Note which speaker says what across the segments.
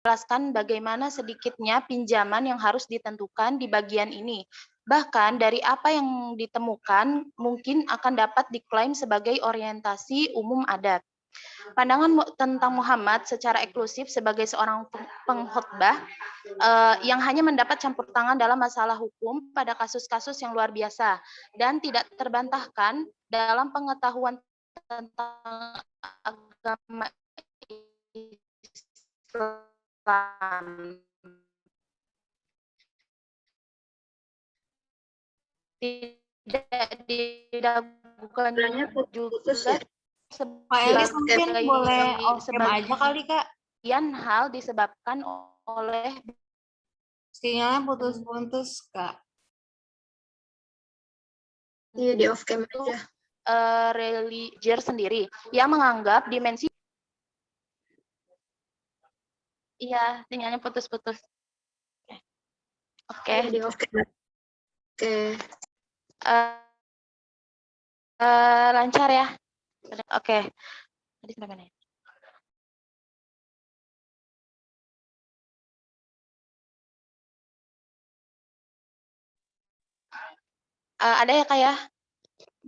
Speaker 1: menjelaskan bagaimana sedikitnya pinjaman yang harus ditentukan di bagian ini. Bahkan dari apa yang ditemukan mungkin akan dapat diklaim sebagai orientasi umum adat. Pandangan tentang Muhammad secara eksklusif sebagai seorang pengkhotbah yang hanya mendapat campur tangan dalam masalah hukum pada kasus-kasus yang luar biasa dan tidak terbantahkan dalam pengetahuan tentang agama Islam. Tidak diragukan
Speaker 2: putus ya.
Speaker 3: Kak Elis mungkin boleh off cam aja kali Kak.
Speaker 1: Sebagian hal disebabkan oleh
Speaker 3: Sinyalnya putus-putus Kak.
Speaker 2: Iya, di off cam aja.
Speaker 1: Religier sendiri yang menganggap dimensi sinyalnya putus-putus. Oke.
Speaker 2: Di off cam. Oke.
Speaker 1: Lancar ya. Oke. Tadi sampai mana ya? Ada ya Kak ya?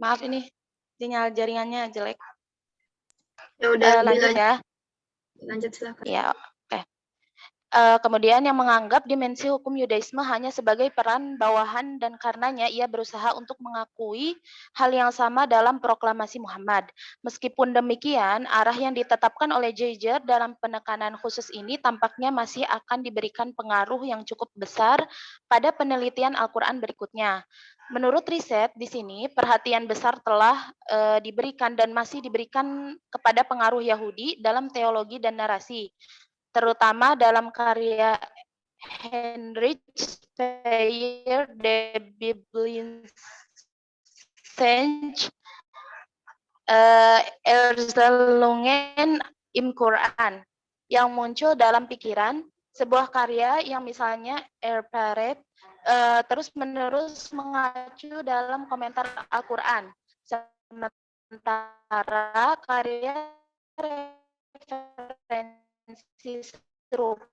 Speaker 1: Maaf ini sinyal jaringannya jelek.
Speaker 2: Ya udah,
Speaker 1: lanjut ya.
Speaker 2: Lanjut silakan.
Speaker 1: Ya, oke. Kemudian yang menganggap dimensi hukum Yudaisme hanya sebagai peran bawahan dan karenanya ia berusaha untuk mengakui hal yang sama dalam proklamasi Muhammad. Meskipun demikian, arah yang ditetapkan oleh Jaeger dalam penekanan khusus ini tampaknya masih akan diberikan pengaruh yang cukup besar pada penelitian Al-Quran berikutnya. Menurut riset di sini, perhatian besar telah diberikan dan masih diberikan kepada pengaruh Yahudi dalam teologi dan narasi, terutama dalam karya Heinrich Speyer, De Biblische Erzählungen im Quran, yang muncul dalam pikiran, sebuah karya yang misalnya Erparet terus-menerus mengacu dalam komentar Al-Quran. Sementara karya referensi serupa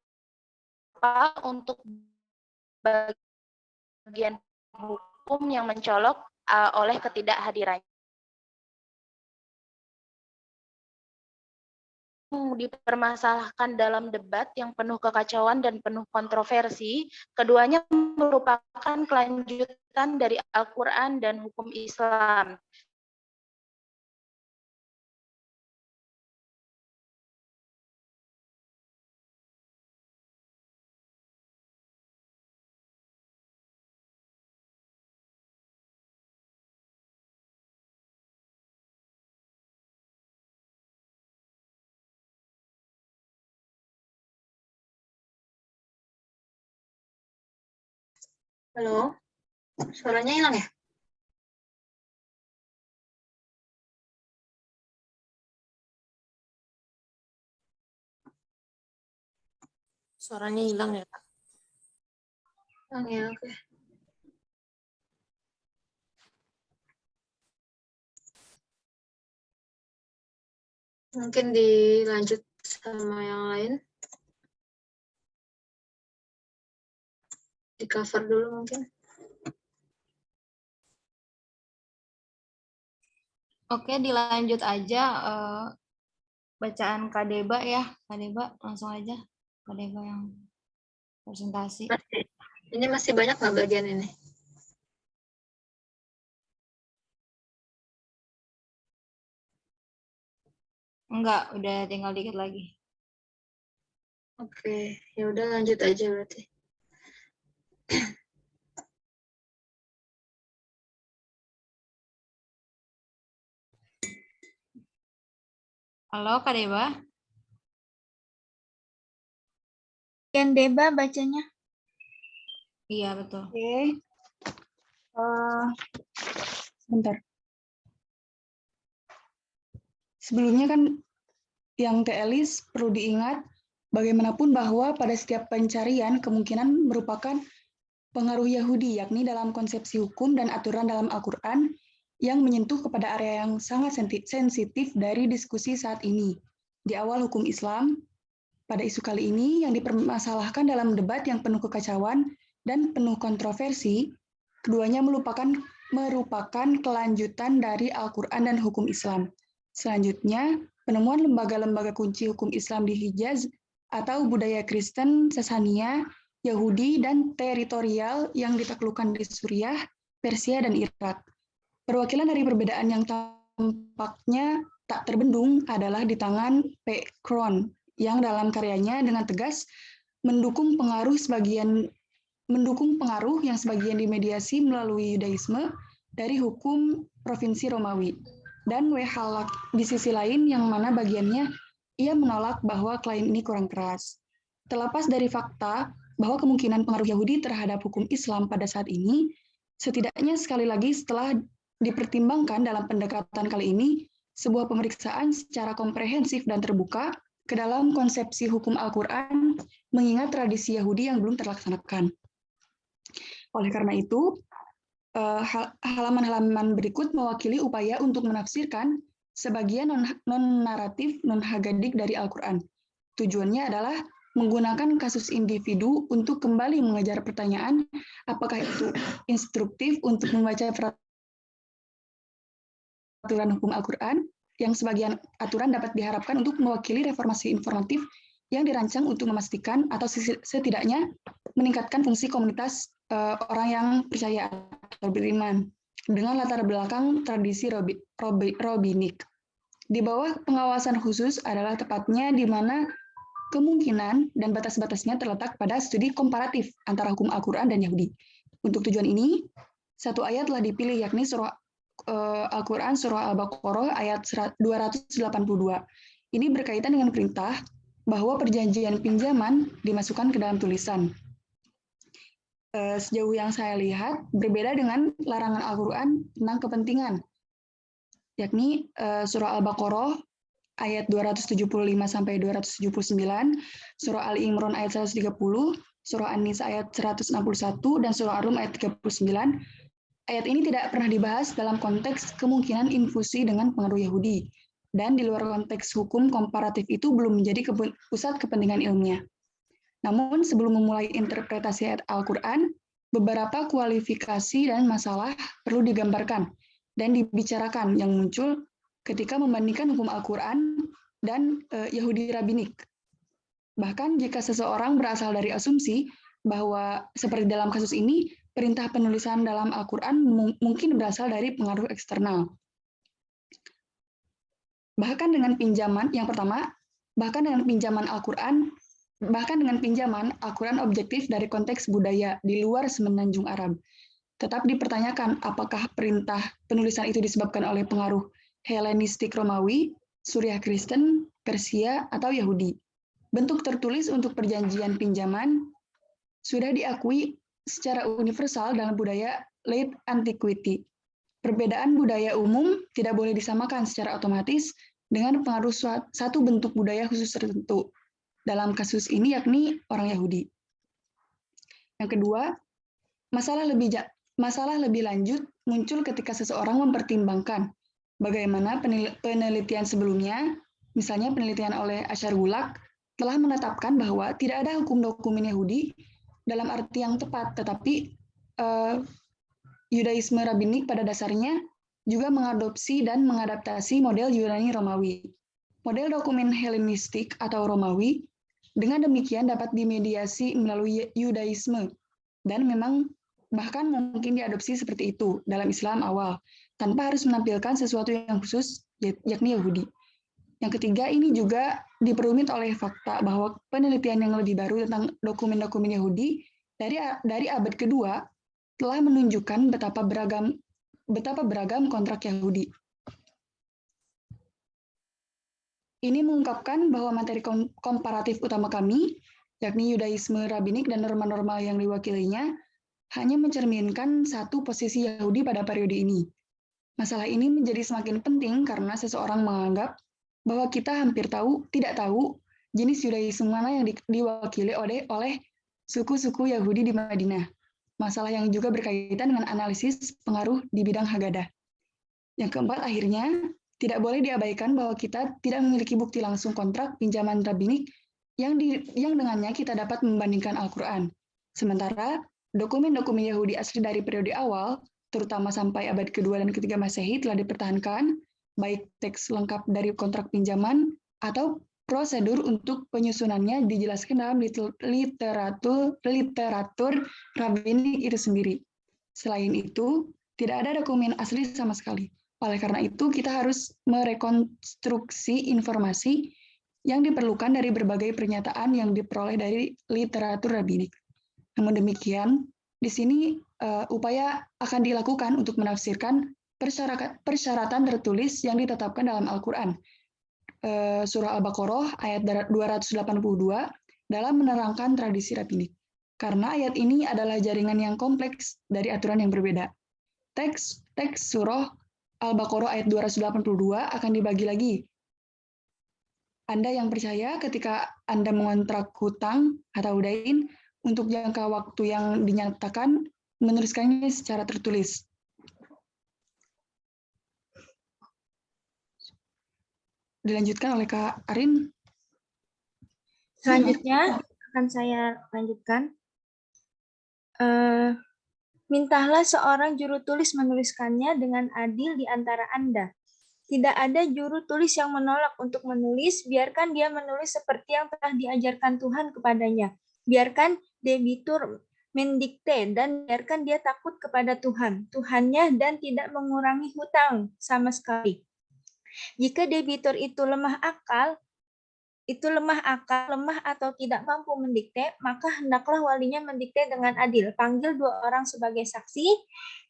Speaker 1: untuk bagian hukum yang mencolok oleh ketidakhadirannya dipermasalahkan dalam debat yang penuh kekacauan dan penuh kontroversi. Keduanya merupakan kelanjutan dari Al-Quran dan hukum Islam.
Speaker 2: Halo, suaranya hilang ya?
Speaker 3: Suaranya hilang ya Kak?
Speaker 2: Hilang ya, oke. Mungkin dilanjut sama yang lain. Di cover dulu mungkin.
Speaker 3: Oke, dilanjut aja bacaan Kak Deba ya. Kak Deba langsung aja. Kak Deba yang presentasi.
Speaker 2: Ini masih banyak nggak bagian ini?
Speaker 3: Enggak, udah tinggal dikit lagi.
Speaker 2: Oke, ya udah lanjut aja berarti.
Speaker 3: Halo Kak Deba.
Speaker 4: Kan Deba bacanya.
Speaker 3: Iya, betul.
Speaker 4: Oke. Sebentar. Sebelumnya kan yang Teh Elis perlu diingat bagaimanapun bahwa pada setiap pencarian kemungkinan merupakan pengaruh Yahudi, yakni dalam konsepsi hukum dan aturan dalam Al-Quran yang menyentuh kepada area yang sangat sensitif dari diskusi saat ini. Di awal hukum Islam, Pada isu kali ini yang dipermasalahkan dalam debat yang penuh kekacauan dan penuh kontroversi, keduanya merupakan kelanjutan dari Al-Quran dan hukum Islam. Selanjutnya, penemuan lembaga-lembaga kunci hukum Islam di Hijaz atau budaya Kristen, Sasania, Yahudi, dan teritorial yang ditaklukkan di Suriah, Persia, dan Irak. Perwakilan dari perbedaan yang tampaknya tak terbendung adalah di tangan P. Crone, yang dalam karyanya dengan tegas mendukung pengaruh yang sebagian dimediasi melalui Yudaisme dari hukum provinsi Romawi, dan W. Halak di sisi lain yang mana bagiannya ia menolak bahwa klaim ini kurang keras. Terlepas dari fakta bahwa kemungkinan pengaruh Yahudi terhadap hukum Islam pada saat ini, setidaknya sekali lagi setelah dipertimbangkan dalam pendekatan kali ini, sebuah pemeriksaan secara komprehensif dan terbuka ke dalam konsepsi hukum Al-Quran mengingat tradisi Yahudi yang belum terlaksanakan. Oleh karena itu, halaman-halaman berikut mewakili upaya untuk menafsirkan sebagian non-naratif, non-hagadik dari Al-Quran. Tujuannya adalah menggunakan kasus individu untuk kembali mengejar pertanyaan apakah itu instruktif untuk membaca peraturan hukum Al-Quran, yang sebagian aturan dapat diharapkan untuk mewakili reformasi informatif yang dirancang untuk memastikan atau setidaknya meningkatkan fungsi komunitas orang yang percaya atau beriman dengan latar belakang tradisi rabbinik. Di bawah pengawasan khusus adalah tepatnya di mana kemungkinan dan batas-batasnya terletak pada studi komparatif antara hukum Al-Quran dan Yahudi. Untuk tujuan ini, satu ayat telah dipilih, yakni surah Al-Quran surah Al-Baqarah ayat 282. Ini berkaitan dengan perintah bahwa perjanjian pinjaman dimasukkan ke dalam tulisan. Sejauh yang saya lihat, berbeda dengan larangan Al-Quran tentang kepentingan, yakni surah Al-Baqarah ayat 275-279, surah Al-Imran ayat 130, surah An-Nisa ayat 161, dan surah Ar-Rum ayat 39. Ayat ini tidak pernah dibahas dalam konteks kemungkinan infusi dengan pengaruh Yahudi, dan di luar konteks hukum komparatif itu belum menjadi pusat kepentingan ilmiah. Namun, sebelum memulai interpretasi ayat Al-Quran, beberapa kualifikasi dan masalah perlu digambarkan dan dibicarakan yang muncul ketika membandingkan hukum Al-Quran dan Yahudi rabbinik. Bahkan jika seseorang berasal dari asumsi bahwa seperti dalam kasus ini, perintah penulisan dalam Al-Quran mungkin berasal dari pengaruh eksternal. Bahkan dengan pinjaman Al-Quran objektif dari konteks budaya di luar semenanjung Arab. Tetap dipertanyakan apakah perintah penulisan itu disebabkan oleh pengaruh Helenistik Romawi, Suriah Kristen, Persia, atau Yahudi. Bentuk tertulis untuk perjanjian pinjaman sudah diakui secara universal dalam budaya late antiquity. Perbedaan budaya umum tidak boleh disamakan secara otomatis dengan pengaruh satu bentuk budaya khusus tertentu. Dalam kasus ini yakni orang Yahudi. Yang kedua, masalah lebih lanjut muncul ketika seseorang mempertimbangkan bagaimana penelitian sebelumnya, misalnya penelitian oleh Ashar Gulak, telah menetapkan bahwa tidak ada hukum dokumen Yahudi dalam arti yang tepat, tetapi Yudaisme rabbinik pada dasarnya juga mengadopsi dan mengadaptasi model Yunani Romawi. Model dokumen Helenistik atau Romawi dengan demikian dapat dimediasi melalui Yudaisme, dan memang bahkan mungkin diadopsi seperti itu dalam Islam awal, tanpa harus menampilkan sesuatu yang khusus, yakni Yahudi. Yang ketiga, ini juga diperumit oleh fakta bahwa penelitian yang lebih baru tentang dokumen-dokumen Yahudi dari abad kedua telah menunjukkan betapa beragam kontrak Yahudi. Ini mengungkapkan bahwa materi komparatif utama kami, yakni Yudaisme rabbinik dan norma-norma yang diwakilinya, hanya mencerminkan satu posisi Yahudi pada periode ini. Masalah ini menjadi semakin penting karena seseorang menganggap bahwa kita hampir tidak tahu jenis Yudaisme mana yang diwakili oleh suku-suku Yahudi di Madinah. Masalah yang juga berkaitan dengan analisis pengaruh di bidang Haggadah. Yang keempat, akhirnya, tidak boleh diabaikan bahwa kita tidak memiliki bukti langsung kontrak pinjaman rabbinik yang dengannya kita dapat membandingkan Al-Quran. Sementara dokumen-dokumen Yahudi asli dari periode awal, terutama sampai abad kedua dan ketiga Masehi telah dipertahankan, baik teks lengkap dari kontrak pinjaman atau prosedur untuk penyusunannya dijelaskan dalam literatur rabbinik itu sendiri. Selain itu, tidak ada dokumen asli sama sekali. Oleh karena itu, kita harus merekonstruksi informasi yang diperlukan dari berbagai pernyataan yang diperoleh dari literatur rabbinik. Namun demikian, di sini upaya akan dilakukan untuk menafsirkan persyaratan tertulis yang ditetapkan dalam Al-Quran. Surah Al-Baqarah ayat 282 dalam menerangkan tradisi rabbinik. Karena ayat ini adalah jaringan yang kompleks dari aturan yang berbeda. Teks surah Al-Baqarah ayat 282 akan dibagi lagi. Anda yang percaya ketika Anda mengontrak hutang atau dain untuk jangka waktu yang dinyatakan, menuliskannya secara tertulis. Dilanjutkan oleh Kak Arin.
Speaker 5: Selanjutnya akan saya lanjutkan. Mintalah seorang juru tulis menuliskannya dengan adil di antara Anda. Tidak ada juru tulis yang menolak untuk menulis, biarkan dia menulis seperti yang telah diajarkan Tuhan kepadanya. Biarkan debitur mendikte dan biarkan dia takut kepada Tuhannya dan tidak mengurangi hutang sama sekali. Jika debitur itu lemah akal atau tidak mampu mendikte, maka hendaklah walinya mendikte dengan adil. Panggil 2 orang sebagai saksi.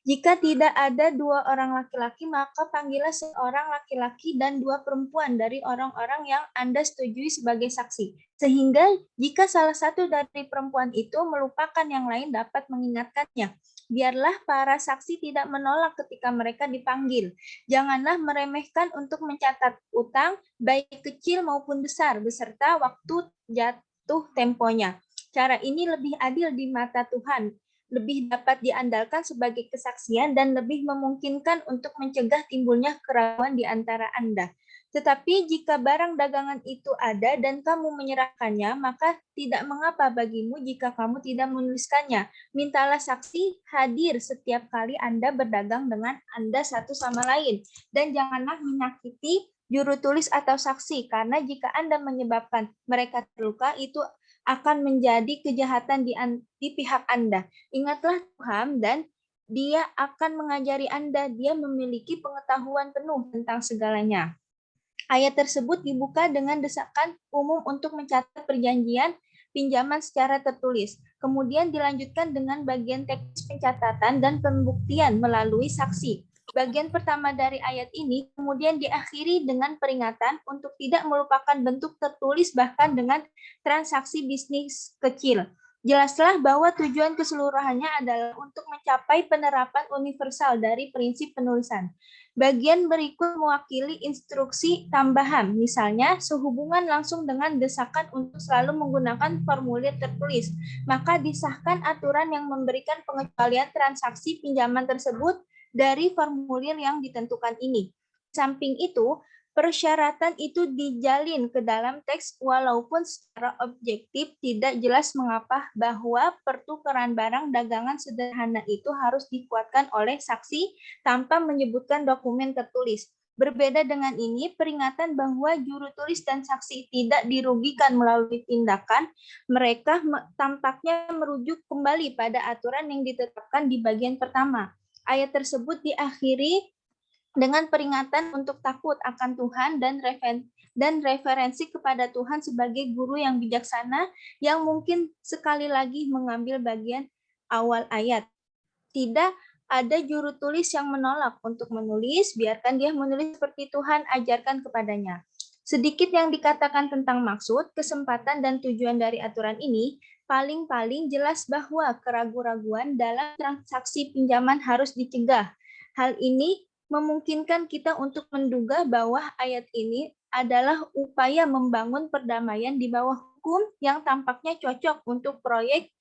Speaker 5: Jika tidak ada 2 orang laki-laki, maka panggillah seorang laki-laki dan 2 perempuan dari orang-orang yang Anda setujui sebagai saksi. Sehingga jika salah satu dari perempuan itu melupakan yang lain dapat mengingatkannya. Biarlah para saksi tidak menolak ketika mereka dipanggil. Janganlah meremehkan untuk mencatat utang, baik kecil maupun besar, beserta waktu jatuh temponya. Cara ini lebih adil di mata Tuhan, lebih dapat diandalkan sebagai kesaksian, dan lebih memungkinkan untuk mencegah timbulnya keraguan di antara Anda. Tetapi jika barang dagangan itu ada dan kamu menyerahkannya, maka tidak mengapa bagimu jika kamu tidak menuliskannya. Mintalah saksi hadir setiap kali Anda berdagang dengan Anda satu sama lain. Dan janganlah menyakiti juru tulis atau saksi, karena jika Anda menyebabkan mereka terluka, itu akan menjadi kejahatan di pihak Anda. Ingatlah Tuhan dan Dia akan mengajari Anda. Dia memiliki pengetahuan penuh tentang segalanya. Ayat tersebut dibuka dengan desakan umum untuk mencatat perjanjian pinjaman secara tertulis. Kemudian dilanjutkan dengan bagian teks pencatatan dan pembuktian melalui saksi. Bagian pertama dari ayat ini kemudian diakhiri dengan peringatan untuk tidak melupakan bentuk tertulis bahkan dengan transaksi bisnis kecil. Jelaslah bahwa tujuan keseluruhannya adalah untuk mencapai penerapan universal dari prinsip penulisan. Bagian berikut mewakili instruksi tambahan, misalnya sehubungan langsung dengan desakan untuk selalu menggunakan formulir tertulis, maka disahkan aturan yang memberikan pengecualian transaksi pinjaman tersebut dari formulir yang ditentukan ini. Samping itu, persyaratan itu dijalin ke dalam teks walaupun secara objektif tidak jelas mengapa bahwa pertukaran barang dagangan sederhana itu harus dikuatkan oleh saksi tanpa menyebutkan dokumen tertulis. Berbeda dengan ini, peringatan bahwa juru tulis dan saksi tidak dirugikan melalui tindakan mereka tampaknya merujuk kembali pada aturan yang ditetapkan di bagian pertama. Ayat tersebut diakhiri dengan peringatan untuk takut akan Tuhan dan referensi kepada Tuhan sebagai guru yang bijaksana yang mungkin sekali lagi mengambil bagian awal ayat. Tidak ada juru tulis yang menolak untuk menulis, biarkan dia menulis seperti Tuhan ajarkan kepadanya. Sedikit yang dikatakan tentang maksud, kesempatan, dan tujuan dari aturan ini, paling-paling jelas bahwa keraguan-raguan dalam transaksi pinjaman harus dicegah. Hal ini memungkinkan kita untuk menduga bahwa ayat ini adalah upaya membangun perdamaian di bawah hukum yang tampaknya cocok untuk proyek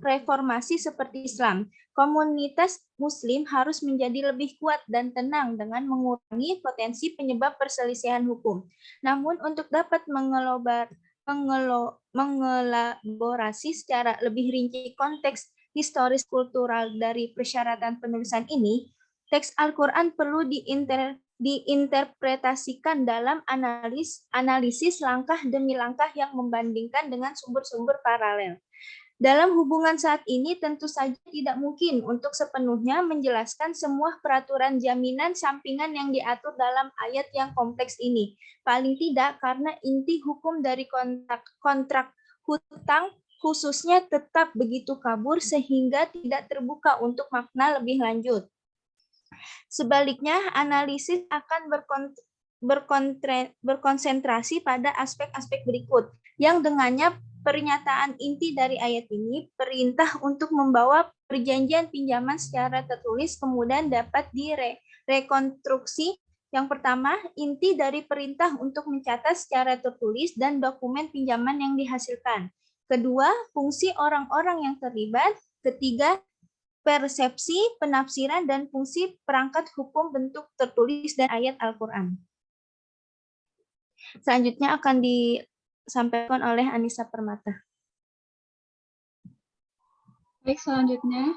Speaker 5: reformasi seperti Islam. Komunitas Muslim harus menjadi lebih kuat dan tenang dengan mengurangi potensi penyebab perselisihan hukum. Namun untuk dapat mengelaborasi secara lebih rinci konteks historis kultural dari persyaratan penulisan ini, teks Al-Quran perlu diinterpretasikan dalam analisis langkah demi langkah yang membandingkan dengan sumber-sumber paralel. Dalam hubungan saat ini tentu saja tidak mungkin untuk sepenuhnya menjelaskan semua peraturan jaminan sampingan yang diatur dalam ayat yang kompleks ini. Paling tidak karena inti hukum dari kontrak hutang khususnya tetap begitu kabur sehingga tidak terbuka untuk makna lebih lanjut. Sebaliknya, analisis akan berkonsentrasi pada aspek-aspek berikut, yang dengannya pernyataan inti dari ayat ini, perintah untuk membawa perjanjian pinjaman secara tertulis kemudian dapat direkonstruksi. Yang pertama, inti dari perintah untuk mencatat secara tertulis dan dokumen pinjaman yang dihasilkan. Kedua, fungsi orang-orang yang terlibat. Ketiga, persepsi, penafsiran, dan fungsi perangkat hukum bentuk tertulis dan ayat Al-Quran. Selanjutnya akan disampaikan oleh Anissa Permata.
Speaker 6: Baik, selanjutnya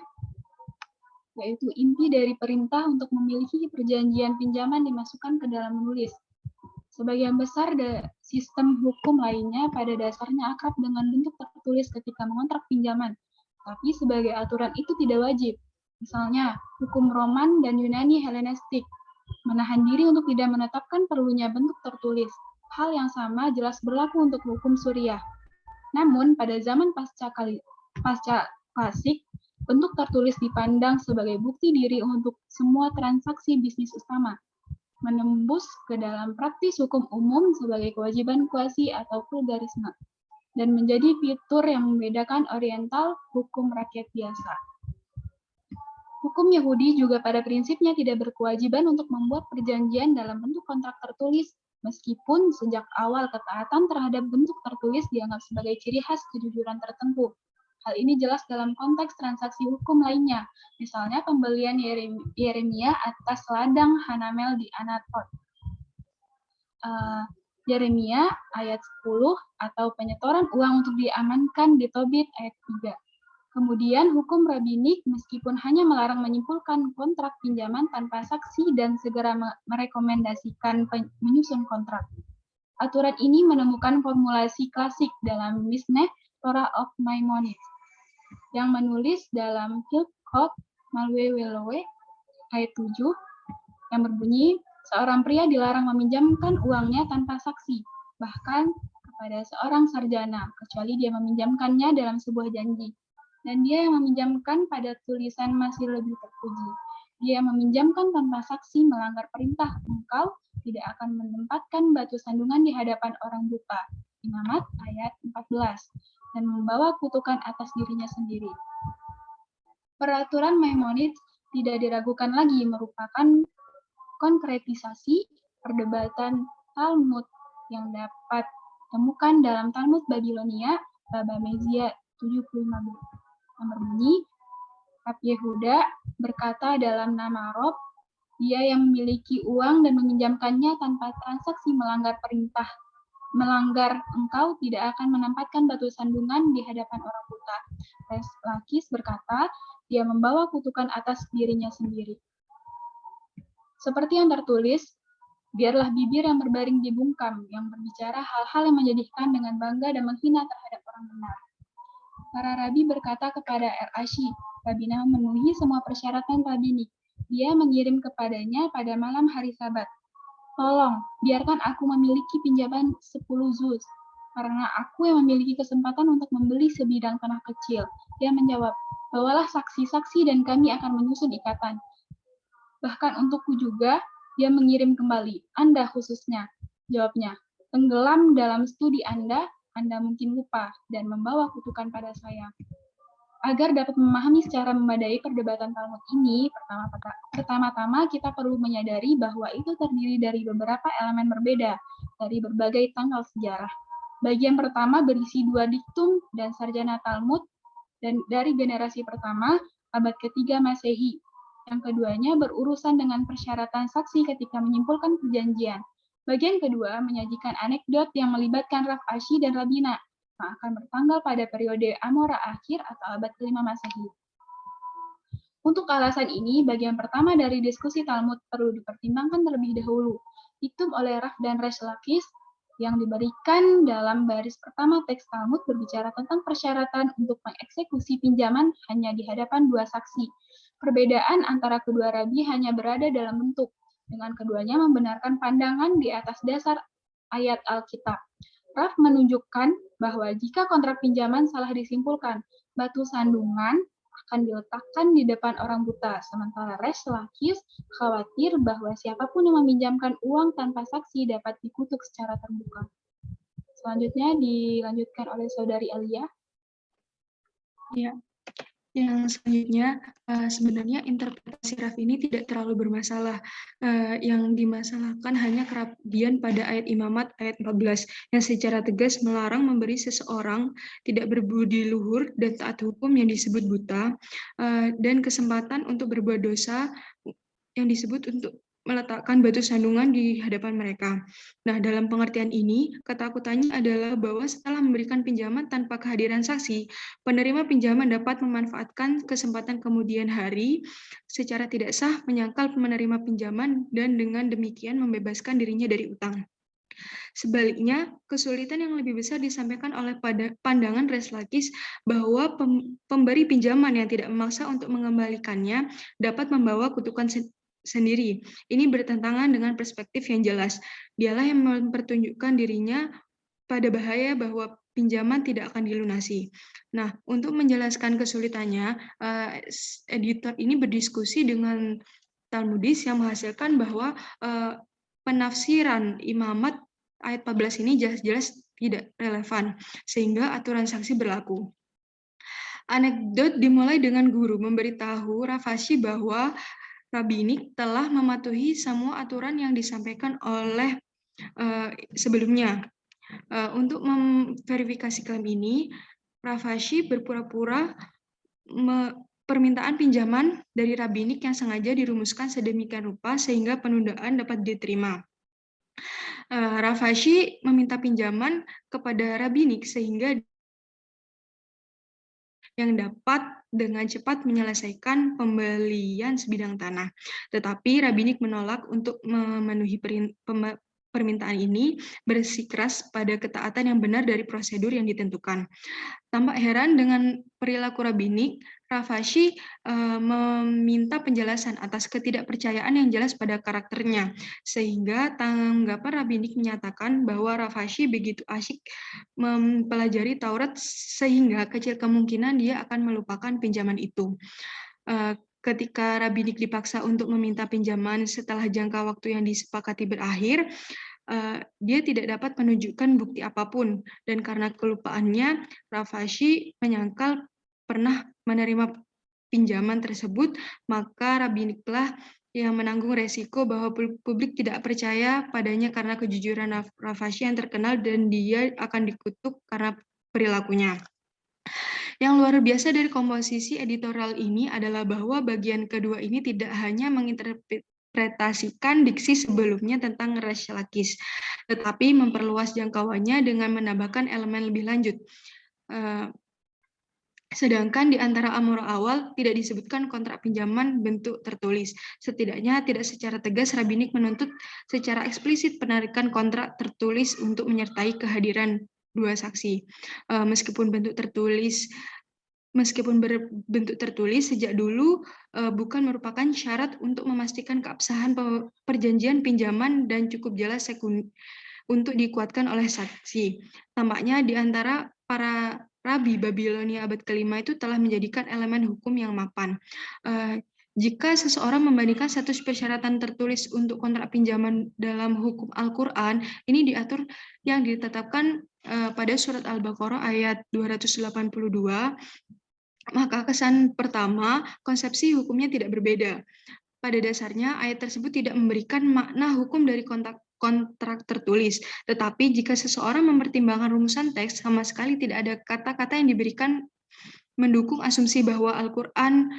Speaker 6: yaitu inti dari perintah untuk memiliki perjanjian pinjaman dimasukkan ke dalam menulis. Sebagian besar sistem hukum lainnya pada dasarnya akrab dengan bentuk tertulis ketika mengontrak pinjaman. Tapi sebagai aturan itu tidak wajib. Misalnya, hukum Roman dan Yunani Helenistik menahan diri untuk tidak menetapkan perlunya bentuk tertulis. Hal yang sama jelas berlaku untuk hukum Suriah. Namun, pada zaman pasca klasik, bentuk tertulis dipandang sebagai bukti diri untuk semua transaksi bisnis utama, menembus ke dalam praktis hukum umum sebagai kewajiban kuasi atau vulgarisme, dan menjadi fitur yang membedakan oriental hukum rakyat biasa. Hukum Yahudi juga pada prinsipnya tidak berkewajiban untuk membuat perjanjian dalam bentuk kontrak tertulis, meskipun sejak awal ketaatan terhadap bentuk tertulis dianggap sebagai ciri khas kejujuran tertentu. Hal ini jelas dalam konteks transaksi hukum lainnya, misalnya pembelian Yeremia atas ladang Hanamel di Anatot. Yeremia ayat 10 atau penyetoran uang untuk diamankan di Tobit ayat 3. Kemudian hukum rabbinik meskipun hanya melarang menyimpulkan kontrak pinjaman tanpa saksi dan segera merekomendasikan menyusun kontrak. Aturan ini menemukan formulasi klasik dalam Mishneh Torah of Maimonides yang menulis dalam Hilkhot Malwe Welowe ayat 7 yang berbunyi, seorang pria dilarang meminjamkan uangnya tanpa saksi, bahkan kepada seorang sarjana, kecuali dia meminjamkannya dalam sebuah janji. Dan dia yang meminjamkan pada tulisan masih lebih terpuji. Dia meminjamkan tanpa saksi melanggar perintah, engkau tidak akan menempatkan batu sandungan di hadapan orang buta. Imamat ayat 14. Dan membawa kutukan atas dirinya sendiri. Peraturan Maimonides tidak diragukan lagi merupakan konkretisasi perdebatan Talmud yang dapat ditemukan dalam Talmud Babilonia, Baba Mezia 75b. Yang berbunyi, Rab Yehuda berkata dalam nama Rob, dia yang memiliki uang dan meminjamkannya tanpa transaksi melanggar perintah. Melanggar, engkau tidak akan menempatkan batu sandungan di hadapan orang buta. Res Lakis berkata, dia membawa kutukan atas dirinya sendiri. Seperti yang tertulis, biarlah bibir yang berbaring dibungkam, yang berbicara hal-hal yang menyedihkan dengan bangga dan menghina terhadap orang benar. Para rabi berkata kepada Er-Ashi, Rabina memenuhi semua persyaratan rabbinik. Dia mengirim kepadanya pada malam hari Sabat. Tolong, biarkan aku memiliki pinjaman 10 zuz, karena aku yang memiliki kesempatan untuk membeli sebidang tanah kecil. Dia menjawab, bawalah saksi-saksi dan kami akan menyusun ikatan. Bahkan untukku juga, dia mengirim kembali, Anda khususnya. Jawabnya, tenggelam dalam studi Anda mungkin lupa dan membawa kutukan pada saya. Agar dapat memahami secara memadai perdebatan Talmud ini, pertama-tama kita perlu menyadari bahwa itu terdiri dari beberapa elemen berbeda dari berbagai tanggal sejarah. Bagian pertama berisi 2 diktum dan sarjana Talmud dan dari generasi pertama, abad ketiga Masehi. Yang keduanya berurusan dengan persyaratan saksi ketika menyimpulkan perjanjian. Bagian kedua menyajikan anekdot yang melibatkan Raf'asy dan Rabina yang akan bertanggal pada periode Amora akhir atau abad ke-5 Masehi. Untuk alasan ini, bagian pertama dari diskusi Talmud perlu dipertimbangkan terlebih dahulu, diktum oleh Raf dan Resh Lakish yang diberikan dalam baris pertama teks Talmud berbicara tentang persyaratan untuk mengeksekusi pinjaman hanya di hadapan dua saksi. Perbedaan antara kedua rabi hanya berada dalam bentuk, dengan keduanya membenarkan pandangan di atas dasar ayat Alkitab. Raf menunjukkan bahwa jika kontrak pinjaman salah disimpulkan, batu sandungan akan diletakkan di depan orang buta, sementara Resh Lakish khawatir bahwa siapapun yang meminjamkan uang tanpa saksi dapat dikutuk secara terbuka. Selanjutnya dilanjutkan oleh Saudari Alia.
Speaker 7: Ya, yang selanjutnya sebenarnya interpretasi Raf ini tidak terlalu bermasalah. Yang dimasalahkan hanya kerapian pada ayat Imamat ayat 14 yang secara tegas melarang memberi seseorang tidak berbudi luhur dan taat hukum yang disebut buta dan kesempatan untuk berbuat dosa yang disebut untuk meletakkan batu sandungan di hadapan mereka. Nah, dalam pengertian ini, ketakutannya adalah bahwa setelah memberikan pinjaman tanpa kehadiran saksi, penerima pinjaman dapat memanfaatkan kesempatan kemudian hari secara tidak sah menyangkal penerima pinjaman dan dengan demikian membebaskan dirinya dari utang. Sebaliknya, kesulitan yang lebih besar disampaikan oleh pandangan Resh Lakish bahwa pemberi pinjaman yang tidak memaksa untuk mengembalikannya dapat membawa kutukan sendiri. Ini bertentangan dengan perspektif yang jelas. Dialah yang mempertunjukkan dirinya pada bahaya bahwa pinjaman tidak akan dilunasi. Nah, untuk menjelaskan kesulitannya, editor ini berdiskusi dengan Talmudis yang menghasilkan bahwa penafsiran Imamat ayat 14 ini jelas-jelas tidak relevan, sehingga aturan saksi berlaku. Anekdot dimulai dengan guru memberitahu Raf'asy bahwa Rabbinik telah mematuhi semua aturan yang disampaikan oleh sebelumnya. Untuk memverifikasi klaim ini, Raf'asy berpura-pura permintaan pinjaman dari Rabbinik yang sengaja dirumuskan sedemikian rupa sehingga penundaan dapat diterima. Raf'asy meminta pinjaman kepada Rabbinik sehingga yang dapat dengan cepat menyelesaikan pembelian sebidang tanah. Tetapi Rabbinik menolak untuk memenuhi permintaan ini, bersikeras pada ketaatan yang benar dari prosedur yang ditentukan. Tampak heran dengan perilaku Rabbinik, Raf'asy meminta penjelasan atas ketidakpercayaan yang jelas pada karakternya, sehingga tanggapan Rabbinik menyatakan bahwa Raf'asy begitu asyik mempelajari Taurat sehingga kecil kemungkinan dia akan melupakan pinjaman itu. Ketika Rabbinik dipaksa untuk meminta pinjaman setelah jangka waktu yang disepakati berakhir, dia tidak dapat menunjukkan bukti apapun, dan karena kelupaannya, Raf'asy menyangkal pernah menerima pinjaman tersebut, maka Rabbiniklah yang menanggung resiko bahwa publik tidak percaya padanya karena kejujuran Raf'asy yang terkenal dan dia akan dikutuk karena perilakunya. Yang luar biasa dari komposisi editorial ini adalah bahwa bagian kedua ini tidak hanya menginterpretasikan diksi sebelumnya tentang Resh Lakish, tetapi memperluas jangkauannya dengan menambahkan elemen lebih lanjut. Sedangkan di antara Amora awal tidak disebutkan kontrak pinjaman bentuk tertulis. Setidaknya tidak secara tegas Rabbinik menuntut secara eksplisit penarikan kontrak tertulis untuk menyertai kehadiran dua saksi. Meskipun berbentuk tertulis sejak dulu bukan merupakan syarat untuk memastikan keabsahan perjanjian pinjaman dan cukup jelas untuk dikuatkan oleh saksi. Tampaknya di antara para Rabi Babilonia abad ke-5 itu telah menjadikan elemen hukum yang mapan. Jika seseorang membandingkan status persyaratan tertulis untuk kontrak pinjaman dalam hukum Al-Quran, ini diatur yang ditetapkan pada surat Al-Baqarah ayat 282, maka kesan pertama, konsepsi hukumnya tidak berbeda. Pada dasarnya, ayat tersebut tidak memberikan makna hukum dari kontrak tertulis, tetapi jika seseorang mempertimbangkan rumusan teks, sama sekali tidak ada kata-kata yang diberikan mendukung asumsi bahwa Al-Quran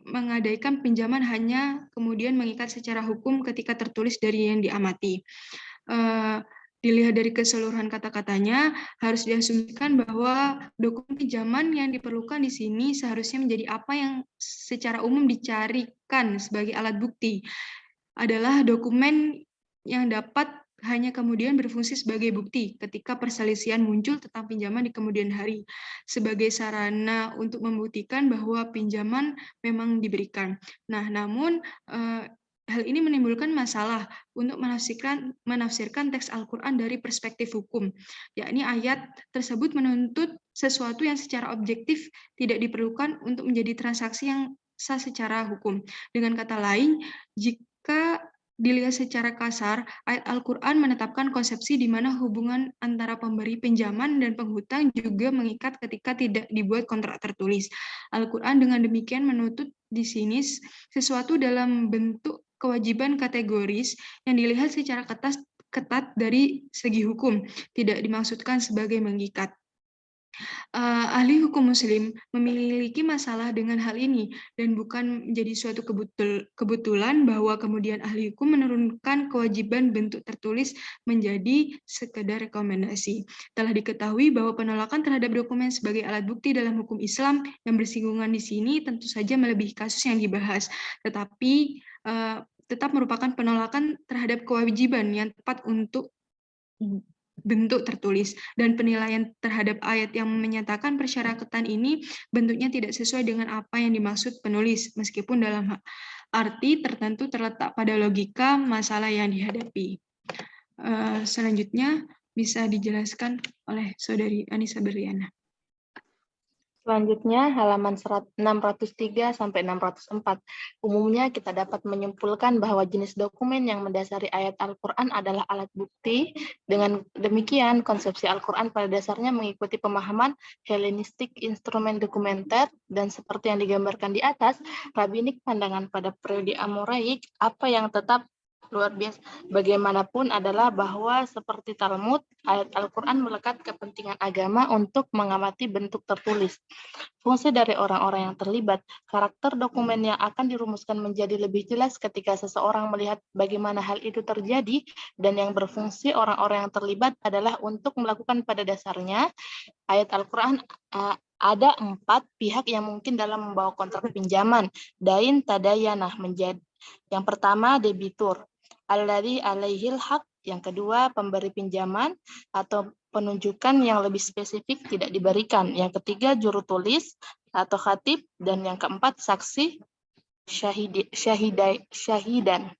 Speaker 7: menggadaikan pinjaman hanya kemudian mengikat secara hukum ketika tertulis dari yang diamati. Dilihat dari keseluruhan kata-katanya, harus diasumsikan bahwa dokumen pinjaman yang diperlukan di sini seharusnya menjadi apa yang secara umum dicarikan sebagai alat bukti. Adalah dokumen yang dapat hanya kemudian berfungsi sebagai bukti ketika perselisihan muncul tentang pinjaman di kemudian hari, sebagai sarana untuk membuktikan bahwa pinjaman memang diberikan. Nah, namun hal ini menimbulkan masalah untuk menafsirkan teks Al-Quran dari perspektif hukum, yakni ayat tersebut menuntut sesuatu yang secara objektif tidak diperlukan untuk menjadi transaksi yang sah secara hukum. Dengan kata lain, jika dilihat secara kasar, ayat Al-Quran menetapkan konsepsi di mana hubungan antara pemberi pinjaman dan penghutang juga mengikat ketika tidak dibuat kontrak tertulis. Al-Quran dengan demikian menuntut di sini sesuatu dalam bentuk kewajiban kategoris yang dilihat secara ketat dari segi hukum, tidak dimaksudkan sebagai mengikat. Ahli hukum muslim memiliki masalah dengan hal ini dan bukan menjadi suatu kebetulan bahwa kemudian ahli hukum menurunkan kewajiban bentuk tertulis menjadi sekedar rekomendasi. Telah diketahui bahwa penolakan terhadap dokumen sebagai alat bukti dalam hukum Islam yang bersinggungan di sini tentu saja melebihi kasus yang dibahas, tetapi tetap merupakan penolakan terhadap kewajiban yang tepat untuk bentuk tertulis, dan penilaian terhadap ayat yang menyatakan persyaratan ini bentuknya tidak sesuai dengan apa yang dimaksud penulis, meskipun dalam arti tertentu terletak pada logika masalah yang dihadapi. Selanjutnya bisa dijelaskan oleh Saudari Anissa Berliana.
Speaker 1: Selanjutnya, halaman 603 sampai 604. Umumnya kita dapat menyimpulkan bahwa jenis dokumen yang mendasari ayat Al-Quran adalah alat bukti. Dengan demikian, konsepsi Al-Quran pada dasarnya mengikuti pemahaman Helenistik instrumen dokumenter, dan seperti yang digambarkan di atas, rabbinik pandangan pada periode Amoraik, apa yang tetap luar biasa bagaimanapun adalah bahwa seperti Talmud, ayat Al-Quran melekat kepentingan agama untuk mengamati bentuk tertulis. Fungsi dari orang-orang yang terlibat, karakter dokumen yang akan dirumuskan menjadi lebih jelas ketika seseorang melihat bagaimana hal itu terjadi, dan yang berfungsi orang-orang yang terlibat adalah untuk melakukan pada dasarnya ayat Al-Quran. Ada 4 pihak yang mungkin dalam membawa kontrak pinjaman. Dain tadayanah menjadi yang pertama debitur, alladzi alaihil haq, yang kedua pemberi pinjaman atau penunjukan yang lebih spesifik tidak diberikan, yang ketiga juru tulis atau khatib, dan yang keempat saksi syahidan.